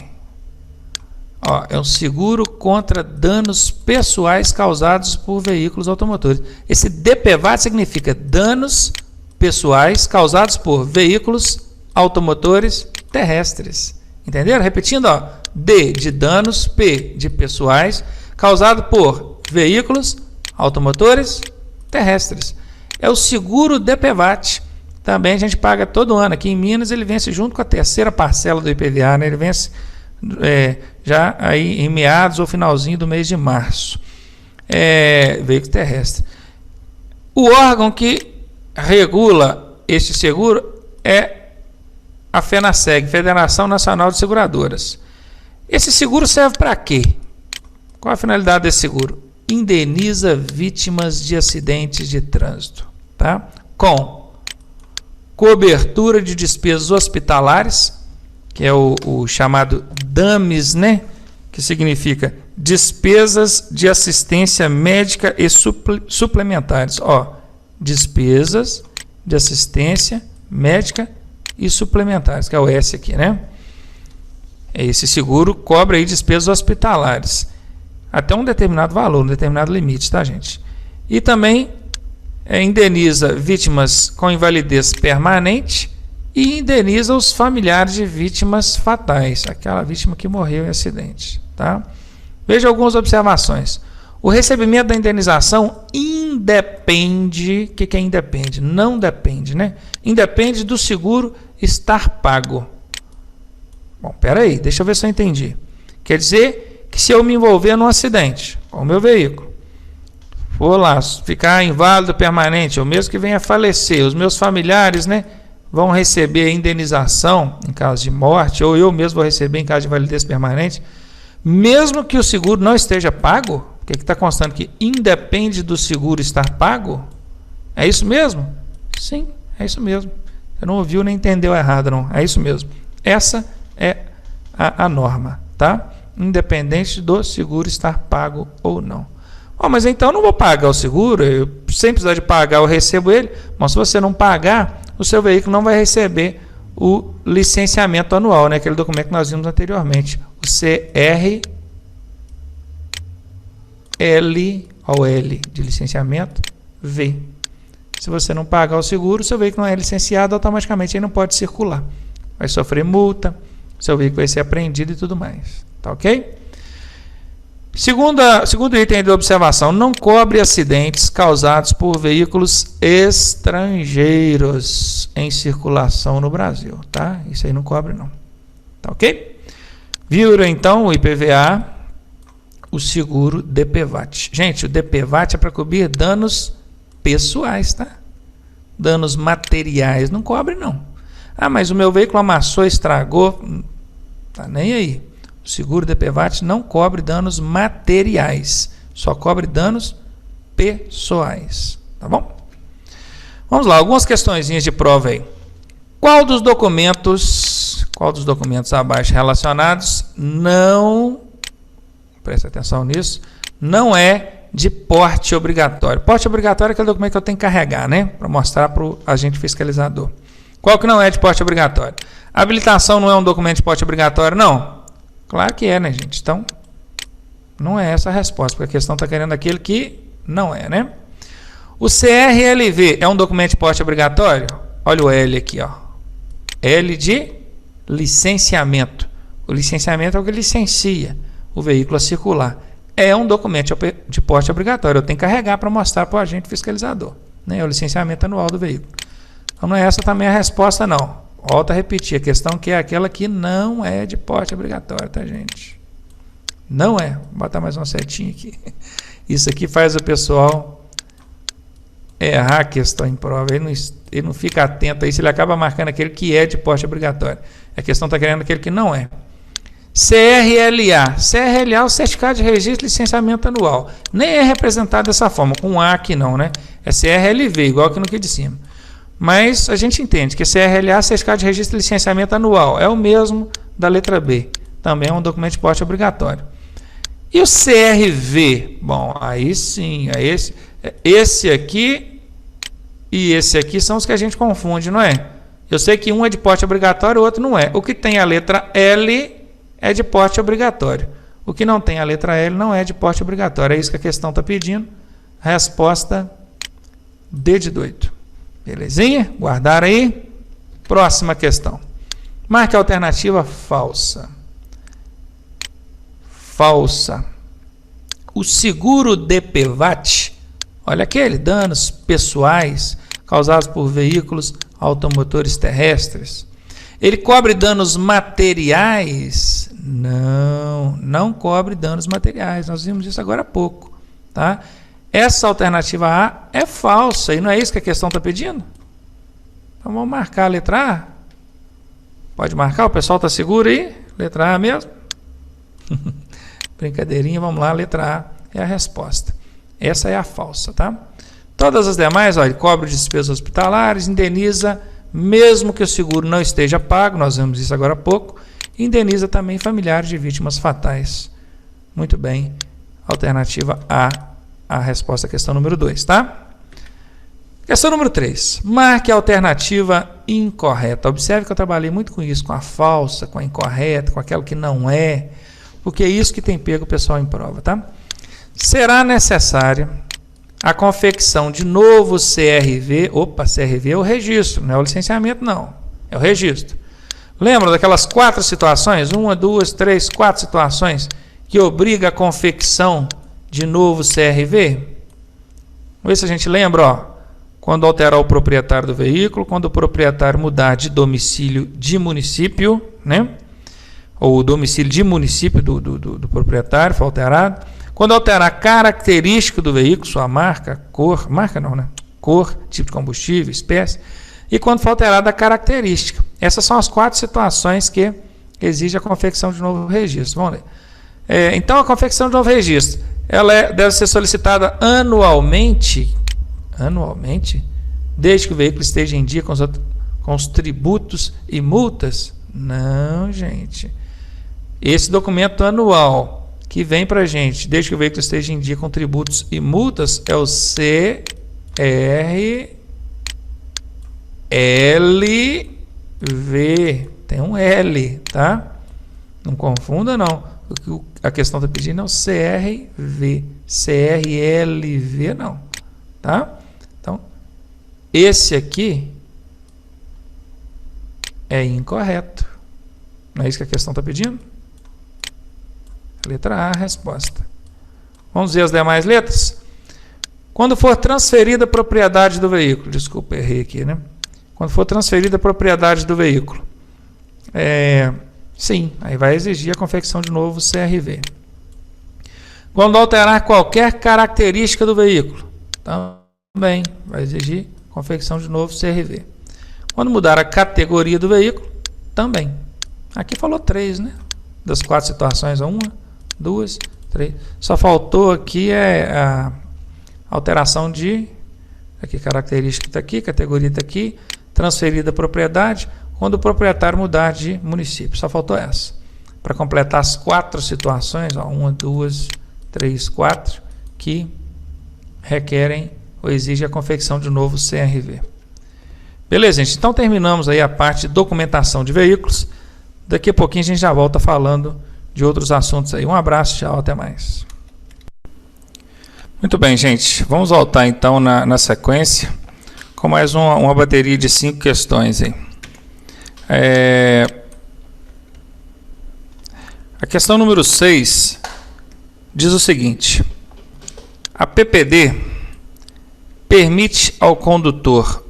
Ó, é um seguro contra danos pessoais causados por veículos automotores. Esse DPVAT significa danos pessoais causados por veículos automotores terrestres. Entenderam? Repetindo, ó, D de danos, P de pessoais, causado por veículos automotores terrestres. É o seguro DPVAT. Também a gente paga todo ano. Aqui em Minas ele vence junto com a terceira parcela do IPVA, né? Ele vence já aí em meados ou finalzinho do mês de março. Veículo terrestre. O órgão que regula este seguro é a FENASSEG, Federação Nacional de Seguradoras. Esse seguro serve para quê? Qual a finalidade desse seguro? Indeniza vítimas de acidentes de trânsito, tá? Com cobertura de despesas hospitalares, que é o chamado DAMES, né? Que significa despesas de assistência médica e suplementares. Ó, despesas de assistência médica e suplementares, que é o S aqui, né? Esse seguro cobre aí despesas hospitalares até um determinado valor, um determinado limite, tá, gente? E também indeniza vítimas com invalidez permanente e indeniza os familiares de vítimas fatais, aquela vítima que morreu em acidente, tá? Veja algumas observações. O recebimento da indenização independe, o que é independe? Não depende, né? Independe do seguro estar pago. Bom, peraí, deixa eu ver se eu entendi. Quer dizer que se eu me envolver num acidente com o meu veículo, for lá ficar inválido permanente, ou mesmo que venha a falecer, os meus familiares, né, vão receber a indenização em caso de morte, ou eu mesmo vou receber em caso de invalidez permanente, mesmo que o seguro não esteja pago. O que está constando aqui? Independe do seguro estar pago? É isso mesmo? Sim, é isso mesmo. Você não ouviu nem entendeu errado, não. É isso mesmo. Essa é a norma, tá? Independente do seguro estar pago ou não. Oh, mas então eu não vou pagar o seguro, eu, sem precisar de pagar, eu recebo ele. Mas se você não pagar, o seu veículo não vai receber o licenciamento anual, né? Aquele documento que nós vimos anteriormente, o CRL ou L de licenciamento V. Se você não pagar o seguro, seu veículo não é licenciado, automaticamente ele não pode circular. Vai sofrer multa, seu veículo vai ser apreendido e tudo mais. Tá ok? Segundo item de observação, não cobre acidentes causados por veículos estrangeiros em circulação no Brasil, tá? Isso aí não cobre não. Tá ok? Viram então o IPVA, o seguro DPVAT. Gente, o DPVAT é para cobrir danos pessoais, tá? Danos materiais não cobre não. Ah, mas o meu veículo amassou, estragou, tá nem aí. O seguro DPVAT não cobre danos materiais, só cobre danos pessoais, tá bom? Vamos lá, algumas questõezinhas de prova aí. Qual dos documentos abaixo relacionados não, preste atenção nisso, não é de porte obrigatório. Porte obrigatório é aquele documento que eu tenho que carregar, né? Para mostrar para o agente fiscalizador. Qual que não é de porte obrigatório? A habilitação não é um documento de porte obrigatório, não? Claro que é, né, gente? Então, não é essa a resposta, porque a questão está querendo aquele que não é, né? O CRLV é um documento de porte obrigatório? Olha o L aqui, ó. L de licenciamento. O licenciamento é o que licencia o veículo a circular. É um documento de porte obrigatório. Eu tenho que carregar para mostrar para o agente fiscalizador, né? É o licenciamento anual do veículo. Então não é essa também a resposta, não. Volto a repetir, a questão que é aquela que não é de porte obrigatório, tá, gente? Não é. Vou botar mais uma setinha aqui. Isso aqui faz o pessoal errar a questão em prova. Ele não fica atento aí, se ele acaba marcando aquele que é de porte obrigatório. A questão está querendo aquele que não é. CRLA. CRLA é o Certificado de Registro e Licenciamento Anual. Nem é representado dessa forma, com A aqui não, né? É CRLV, igual aqui no que de cima. Mas a gente entende que CRLA, Certificado de Registro e Licenciamento Anual, é o mesmo da letra B. Também é um documento de porte obrigatório. E o CRV? Bom, aí sim, esse aqui e esse aqui são os que a gente confunde, não é? Eu sei que um é de porte obrigatório, o outro não é. O que tem a letra L é de porte obrigatório. O que não tem a letra L não é de porte obrigatório. É isso que a questão está pedindo. Resposta D de doido. Belezinha? Guardaram aí? Próxima questão. Marque a alternativa falsa. Falsa. O seguro DPVAT, olha aquele, danos pessoais causados por veículos automotores terrestres. Ele cobre danos materiais? Não, não cobre danos materiais. Nós vimos isso agora há pouco, tá? Essa alternativa A é falsa, e não é isso que a questão está pedindo? Então vamos marcar a letra A. Pode marcar, o pessoal está seguro aí? Letra A mesmo? Brincadeirinha, vamos lá, letra A é a resposta. Essa é a falsa, tá? Todas as demais, olha, cobre despesas hospitalares, indeniza, mesmo que o seguro não esteja pago, nós vimos isso agora há pouco, indeniza também familiares de vítimas fatais. Muito bem, alternativa A resposta à questão número 2, tá? Questão número 3. Marque a alternativa incorreta. Observe que eu trabalhei muito com isso, com a falsa, com a incorreta, com aquela que não é, porque é isso que tem pego o pessoal em prova, tá? Será necessária a confecção de novo CRV. Opa, CRV é o registro, não é o licenciamento, não. É o registro. Lembra daquelas 4 situações? 1, 2, 3, 4 situações que obriga a confecção de novo CRV? Vamos ver se a gente lembra, ó. Quando alterar o proprietário do veículo, quando o proprietário mudar de domicílio de município, né? Ou o domicílio de município do proprietário foi alterado. Quando alterar a característica do veículo, sua marca, cor, marca não, né? Cor, tipo de combustível, espécie. E quando for alterada a característica. Essas são as 4 situações que exige a confecção de novo registro. Vamos ler. Então, a confecção de novo registro, ela deve ser solicitada anualmente, desde que o veículo esteja em dia com os tributos e multas? Não, gente. Esse documento anual que vem para a gente, desde que o veículo esteja em dia com tributos e multas, é o CRLV. Tem um L, tá? Não confunda, não. A questão está pedindo é o CRV. CRLV, não. Tá? Então, esse aqui é incorreto. Não é isso que a questão está pedindo? Letra A, resposta. Vamos ver as demais letras? Quando for transferida a propriedade do veículo. Desculpa, errei aqui, né? Quando for transferida a propriedade do veículo. Sim, aí vai exigir a confecção de novo CRV. Quando alterar qualquer característica do veículo. Também vai exigir confecção de novo CRV. Quando mudar a categoria do veículo, também. Aqui falou 3, né? Das 4 situações, 1, 2, 3. Só faltou aqui a alteração de aqui, característica está aqui, categoria está aqui, transferida a propriedade, quando o proprietário mudar de município. Só faltou essa. Para completar as 4 situações, ó, 1, 2, 3, 4, que requerem ou exigem a confecção de novo CRV. Beleza, gente? Então terminamos aí a parte de documentação de veículos. Daqui a pouquinho a gente já volta falando de outros assuntos aí. Um abraço, tchau, até mais. Muito bem, gente. Vamos voltar então na sequência com mais uma bateria de 5 questões aí. A questão número 6 diz o seguinte: a PPD permite ao condutor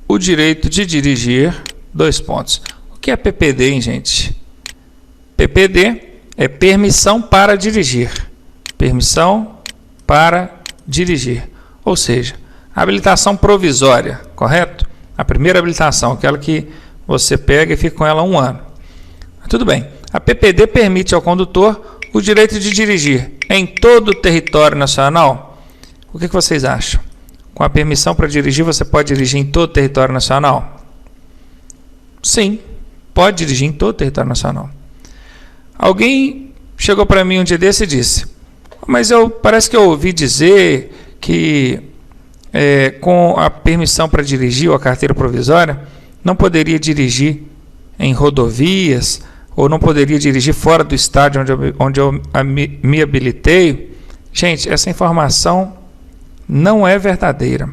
o direito de dirigir... Dois pontos. O que é PPD, hein, gente? PPD é permissão para dirigir. Permissão para dirigir. Ou seja, habilitação provisória, correto? A primeira habilitação, aquela que você pega e fica com ela 1 ano. Tudo bem. A PPD permite ao condutor o direito de dirigir em todo o território nacional. O que vocês acham? Com a permissão para dirigir, você pode dirigir em todo o território nacional? Sim, pode dirigir em todo o território nacional. Alguém chegou para mim um dia desse e disse: mas parece que eu ouvi dizer que com a permissão para dirigir ou a carteira provisória, não poderia dirigir em rodovias ou não poderia dirigir fora do estado onde eu me habilitei. Gente, essa informação não é verdadeira.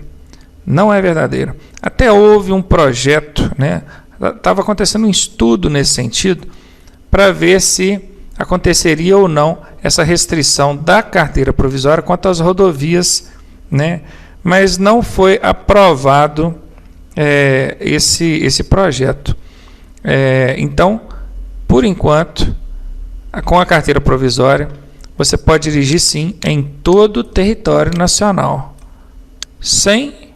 Não é verdadeira. Até houve um projeto, né? Estava acontecendo um estudo nesse sentido para ver se aconteceria ou não essa restrição da carteira provisória quanto às rodovias, né? Mas não foi aprovado esse projeto. Então, por enquanto, com a carteira provisória, você pode dirigir sim em todo o território nacional, sem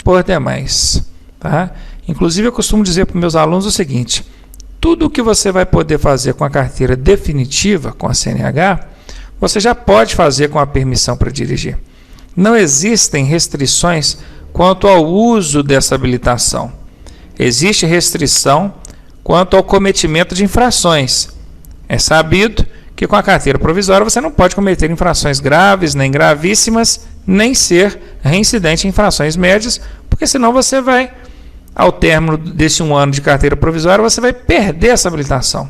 por demais, tá? Inclusive, eu costumo dizer para os meus alunos o seguinte: tudo o que você vai poder fazer com a carteira definitiva, com a CNH, você já pode fazer com a permissão para dirigir. Não existem restrições quanto ao uso dessa habilitação. Existe restrição quanto ao cometimento de infrações. É sabido que com a carteira provisória você não pode cometer infrações graves, nem gravíssimas, nem ser reincidente em infrações médias, porque senão você vai, ao término desse 1 ano de carteira provisória, você vai perder essa habilitação.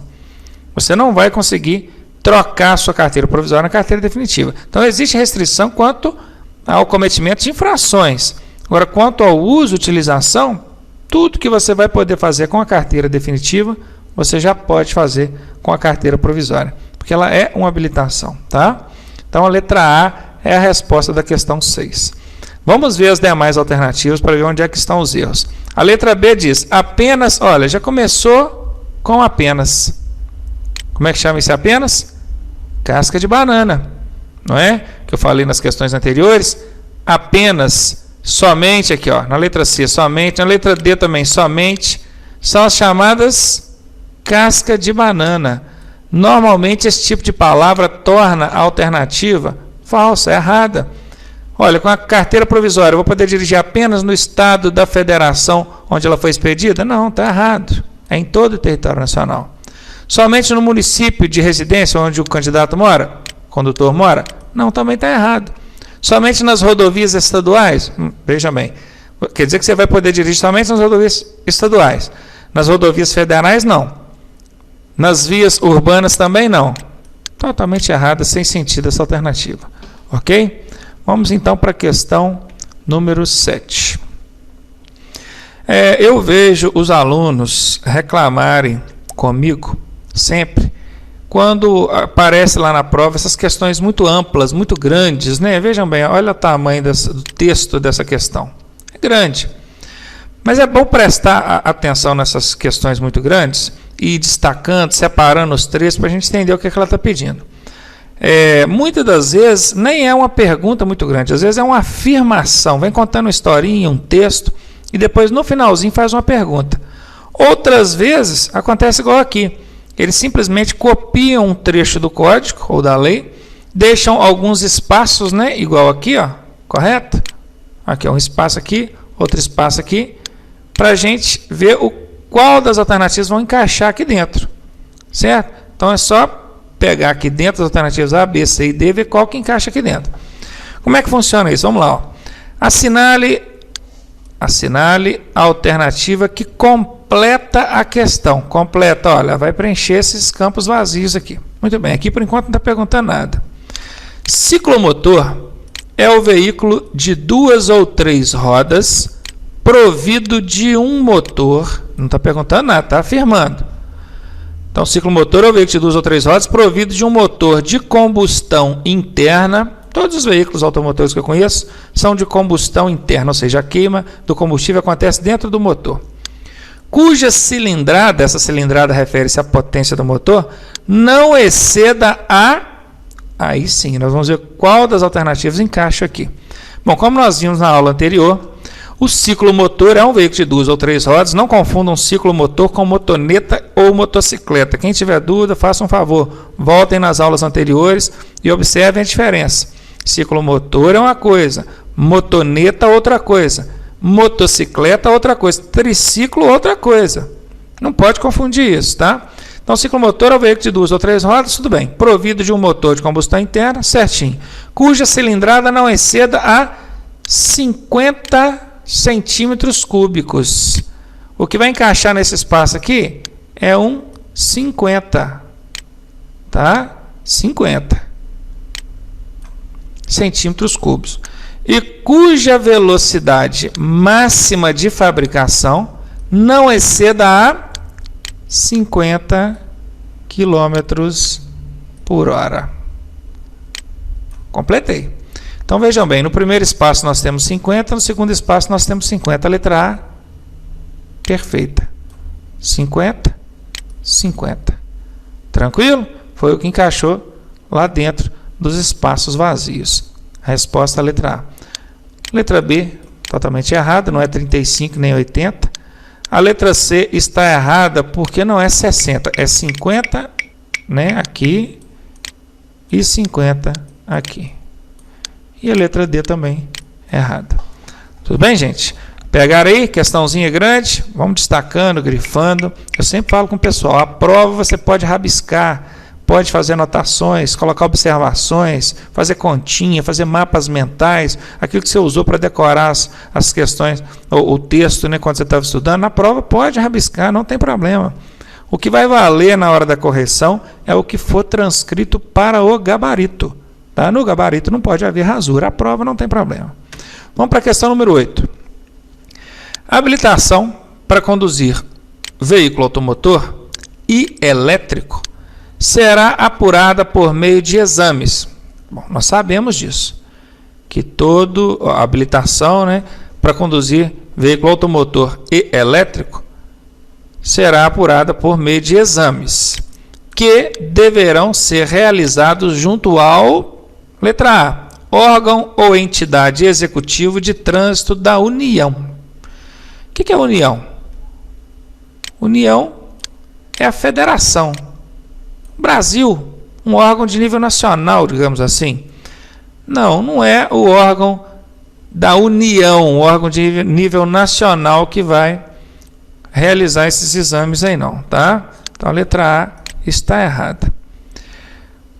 Você não vai conseguir trocar a sua carteira provisória na carteira definitiva. Então, existe restrição quanto ao cometimento de infrações. Agora, quanto ao uso e utilização, tudo que você vai poder fazer com a carteira definitiva, você já pode fazer com a carteira provisória, porque ela é uma habilitação, tá? Então, a letra A é a resposta da questão 6. Vamos ver as demais alternativas para ver onde é que estão os erros. A letra B diz apenas, olha, já começou com apenas. Como é que chama esse apenas? Casca de banana, não é? Que eu falei nas questões anteriores. Apenas, somente aqui, ó, na letra C, somente, na letra D também, somente, são as chamadas casca de banana. Normalmente esse tipo de palavra torna a alternativa falsa, errada. Olha, com a carteira provisória, eu vou poder dirigir apenas no estado da federação onde ela foi expedida? Não, está errado. É em todo o território nacional. Somente no município de residência onde o candidato mora, o condutor mora? Não, também está errado. Somente nas rodovias estaduais? Veja bem, quer dizer que você vai poder dirigir somente nas rodovias estaduais. Nas rodovias federais, não. Nas vias urbanas também não. Totalmente errada, sem sentido essa alternativa. Ok? Vamos então para a questão número 7. Eu vejo os alunos reclamarem comigo sempre quando aparece lá na prova essas questões muito amplas, muito grandes, né? Vejam bem, olha o tamanho do texto dessa questão. É grande. Mas é bom prestar atenção nessas questões muito grandes e ir destacando, separando os trechos para a gente entender o que ela está pedindo. Muitas das vezes nem é uma pergunta muito grande, às vezes é uma afirmação, vem contando uma historinha, um texto, e depois no finalzinho faz uma pergunta. Outras vezes acontece igual aqui, eles simplesmente copiam um trecho do código ou da lei, deixam alguns espaços, né, igual aqui, ó, correto? Aqui é um espaço aqui, outro espaço aqui, para a gente ver qual das alternativas vão encaixar aqui dentro, certo? Então é só pegar aqui dentro das alternativas A, B, C e D e ver qual que encaixa aqui dentro. Como é que funciona isso? Vamos lá. Ó. Assinale a alternativa que completa a questão. Completa, olha, vai preencher esses campos vazios aqui. Muito bem, aqui por enquanto não está perguntando nada. Ciclomotor é o veículo de 2 ou 3 rodas provido de um motor. Não está perguntando nada, está afirmando. Então, ciclomotor é o veículo de 2 ou 3 rodas provido de um motor de combustão interna. Todos os veículos automotores que eu conheço são de combustão interna, ou seja, a queima do combustível acontece dentro do motor. Cuja cilindrada, essa cilindrada refere-se à potência do motor, não exceda a... Aí sim, nós vamos ver qual das alternativas encaixa aqui. Bom, como nós vimos na aula anterior, o ciclomotor é um veículo de 2 ou 3 rodas. Não confundam ciclomotor com motoneta ou motocicleta. Quem tiver dúvida, faça um favor, voltem nas aulas anteriores e observem a diferença. Ciclomotor é uma coisa, motoneta outra coisa, motocicleta outra coisa, triciclo outra coisa. Não pode confundir isso, tá? Então, ciclomotor é o veículo de 2 ou 3 rodas, tudo bem. Provido de um motor de combustão interna, certinho. Cuja cilindrada não exceda a 50 centímetros cúbicos. O que vai encaixar nesse espaço aqui é um 50, tá? 50 centímetros cúbicos. E cuja velocidade máxima de fabricação não exceda a 50 quilômetros por hora. Completei. Então, vejam bem, no primeiro espaço nós temos 50, no segundo espaço nós temos 50. A letra A, perfeita. 50, 50. Tranquilo? Foi o que encaixou lá dentro dos espaços vazios. A resposta é a letra A. Letra B, totalmente errada, não é 35 nem 80. A letra C está errada porque não é 60, é 50, né, aqui e 50 aqui. E a letra D também errada. Tudo bem, gente? Pegaram aí, questãozinha grande, vamos destacando, grifando. Eu sempre falo com o pessoal, a prova você pode rabiscar, pode fazer anotações, colocar observações, fazer continha, fazer mapas mentais, aquilo que você usou para decorar as questões, o texto, né, quando você estava estudando, na prova pode rabiscar, não tem problema. O que vai valer na hora da correção é o que for transcrito para o gabarito. Tá? No gabarito não pode haver rasura, a prova não tem problema. Vamos para a questão número 8. Habilitação para conduzir veículo automotor e elétrico será apurada por meio de exames. Bom, nós sabemos disso, que toda a habilitação, né, para conduzir veículo automotor e elétrico será apurada por meio de exames, que deverão ser realizados junto ao, letra A, órgão ou entidade executivo de trânsito da União. O que é a União? União é a federação. Brasil, um órgão de nível nacional, digamos assim. Não, não é o órgão da União, um órgão de nível nacional que vai realizar esses exames aí não, tá? Então a letra A está errada.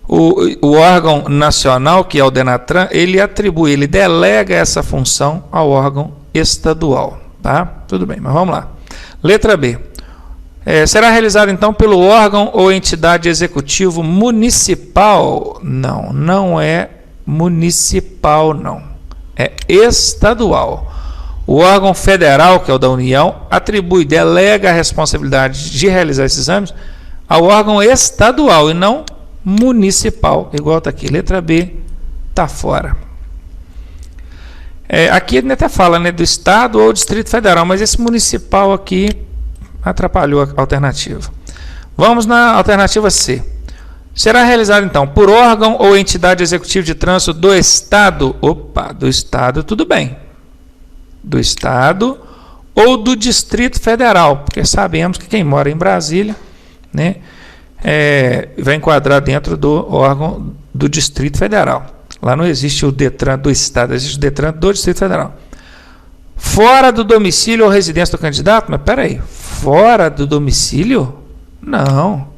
O órgão nacional, que é o Denatran, ele atribui, ele delega essa função ao órgão estadual, tá? Tudo bem, mas vamos lá. Letra B. Será realizado então pelo órgão ou entidade executivo municipal? Não, não é municipal, não. É estadual. O órgão federal, que é o da União, atribui, delega a responsabilidade de realizar esses exames ao órgão estadual e não municipal, igual está aqui. Letra B está fora. Aqui ele até fala, né, do Estado ou Distrito Federal, mas esse municipal aqui atrapalhou a alternativa. Vamos na alternativa C. Será realizado, então, por órgão ou entidade executiva de trânsito do Estado. Opa, do Estado, tudo bem. Do Estado ou do Distrito Federal, porque sabemos que quem mora em Brasília, né, vai enquadrar dentro do órgão do Distrito Federal. Lá não existe o Detran do Estado, existe o Detran do Distrito Federal. Fora do domicílio ou residência do candidato? Mas peraí, fora do domicílio? Não.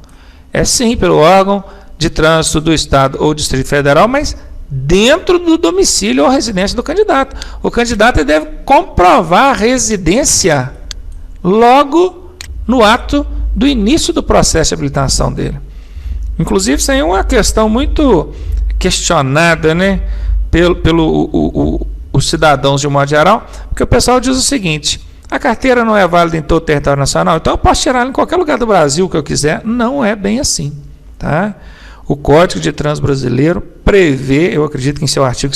É sim pelo órgão de trânsito do Estado ou Distrito Federal, mas dentro do domicílio ou residência do candidato. O candidato deve comprovar a residência logo no ato do início do processo de habilitação dele. Inclusive, isso aí é uma questão muito questionada, né, os cidadãos de um modo geral, porque o pessoal diz o seguinte: a carteira não é válida em todo o território nacional, então eu posso tirar ela em qualquer lugar do Brasil que eu quiser. Não é bem assim, tá? O Código de Trânsito Brasileiro prevê, eu acredito que em seu artigo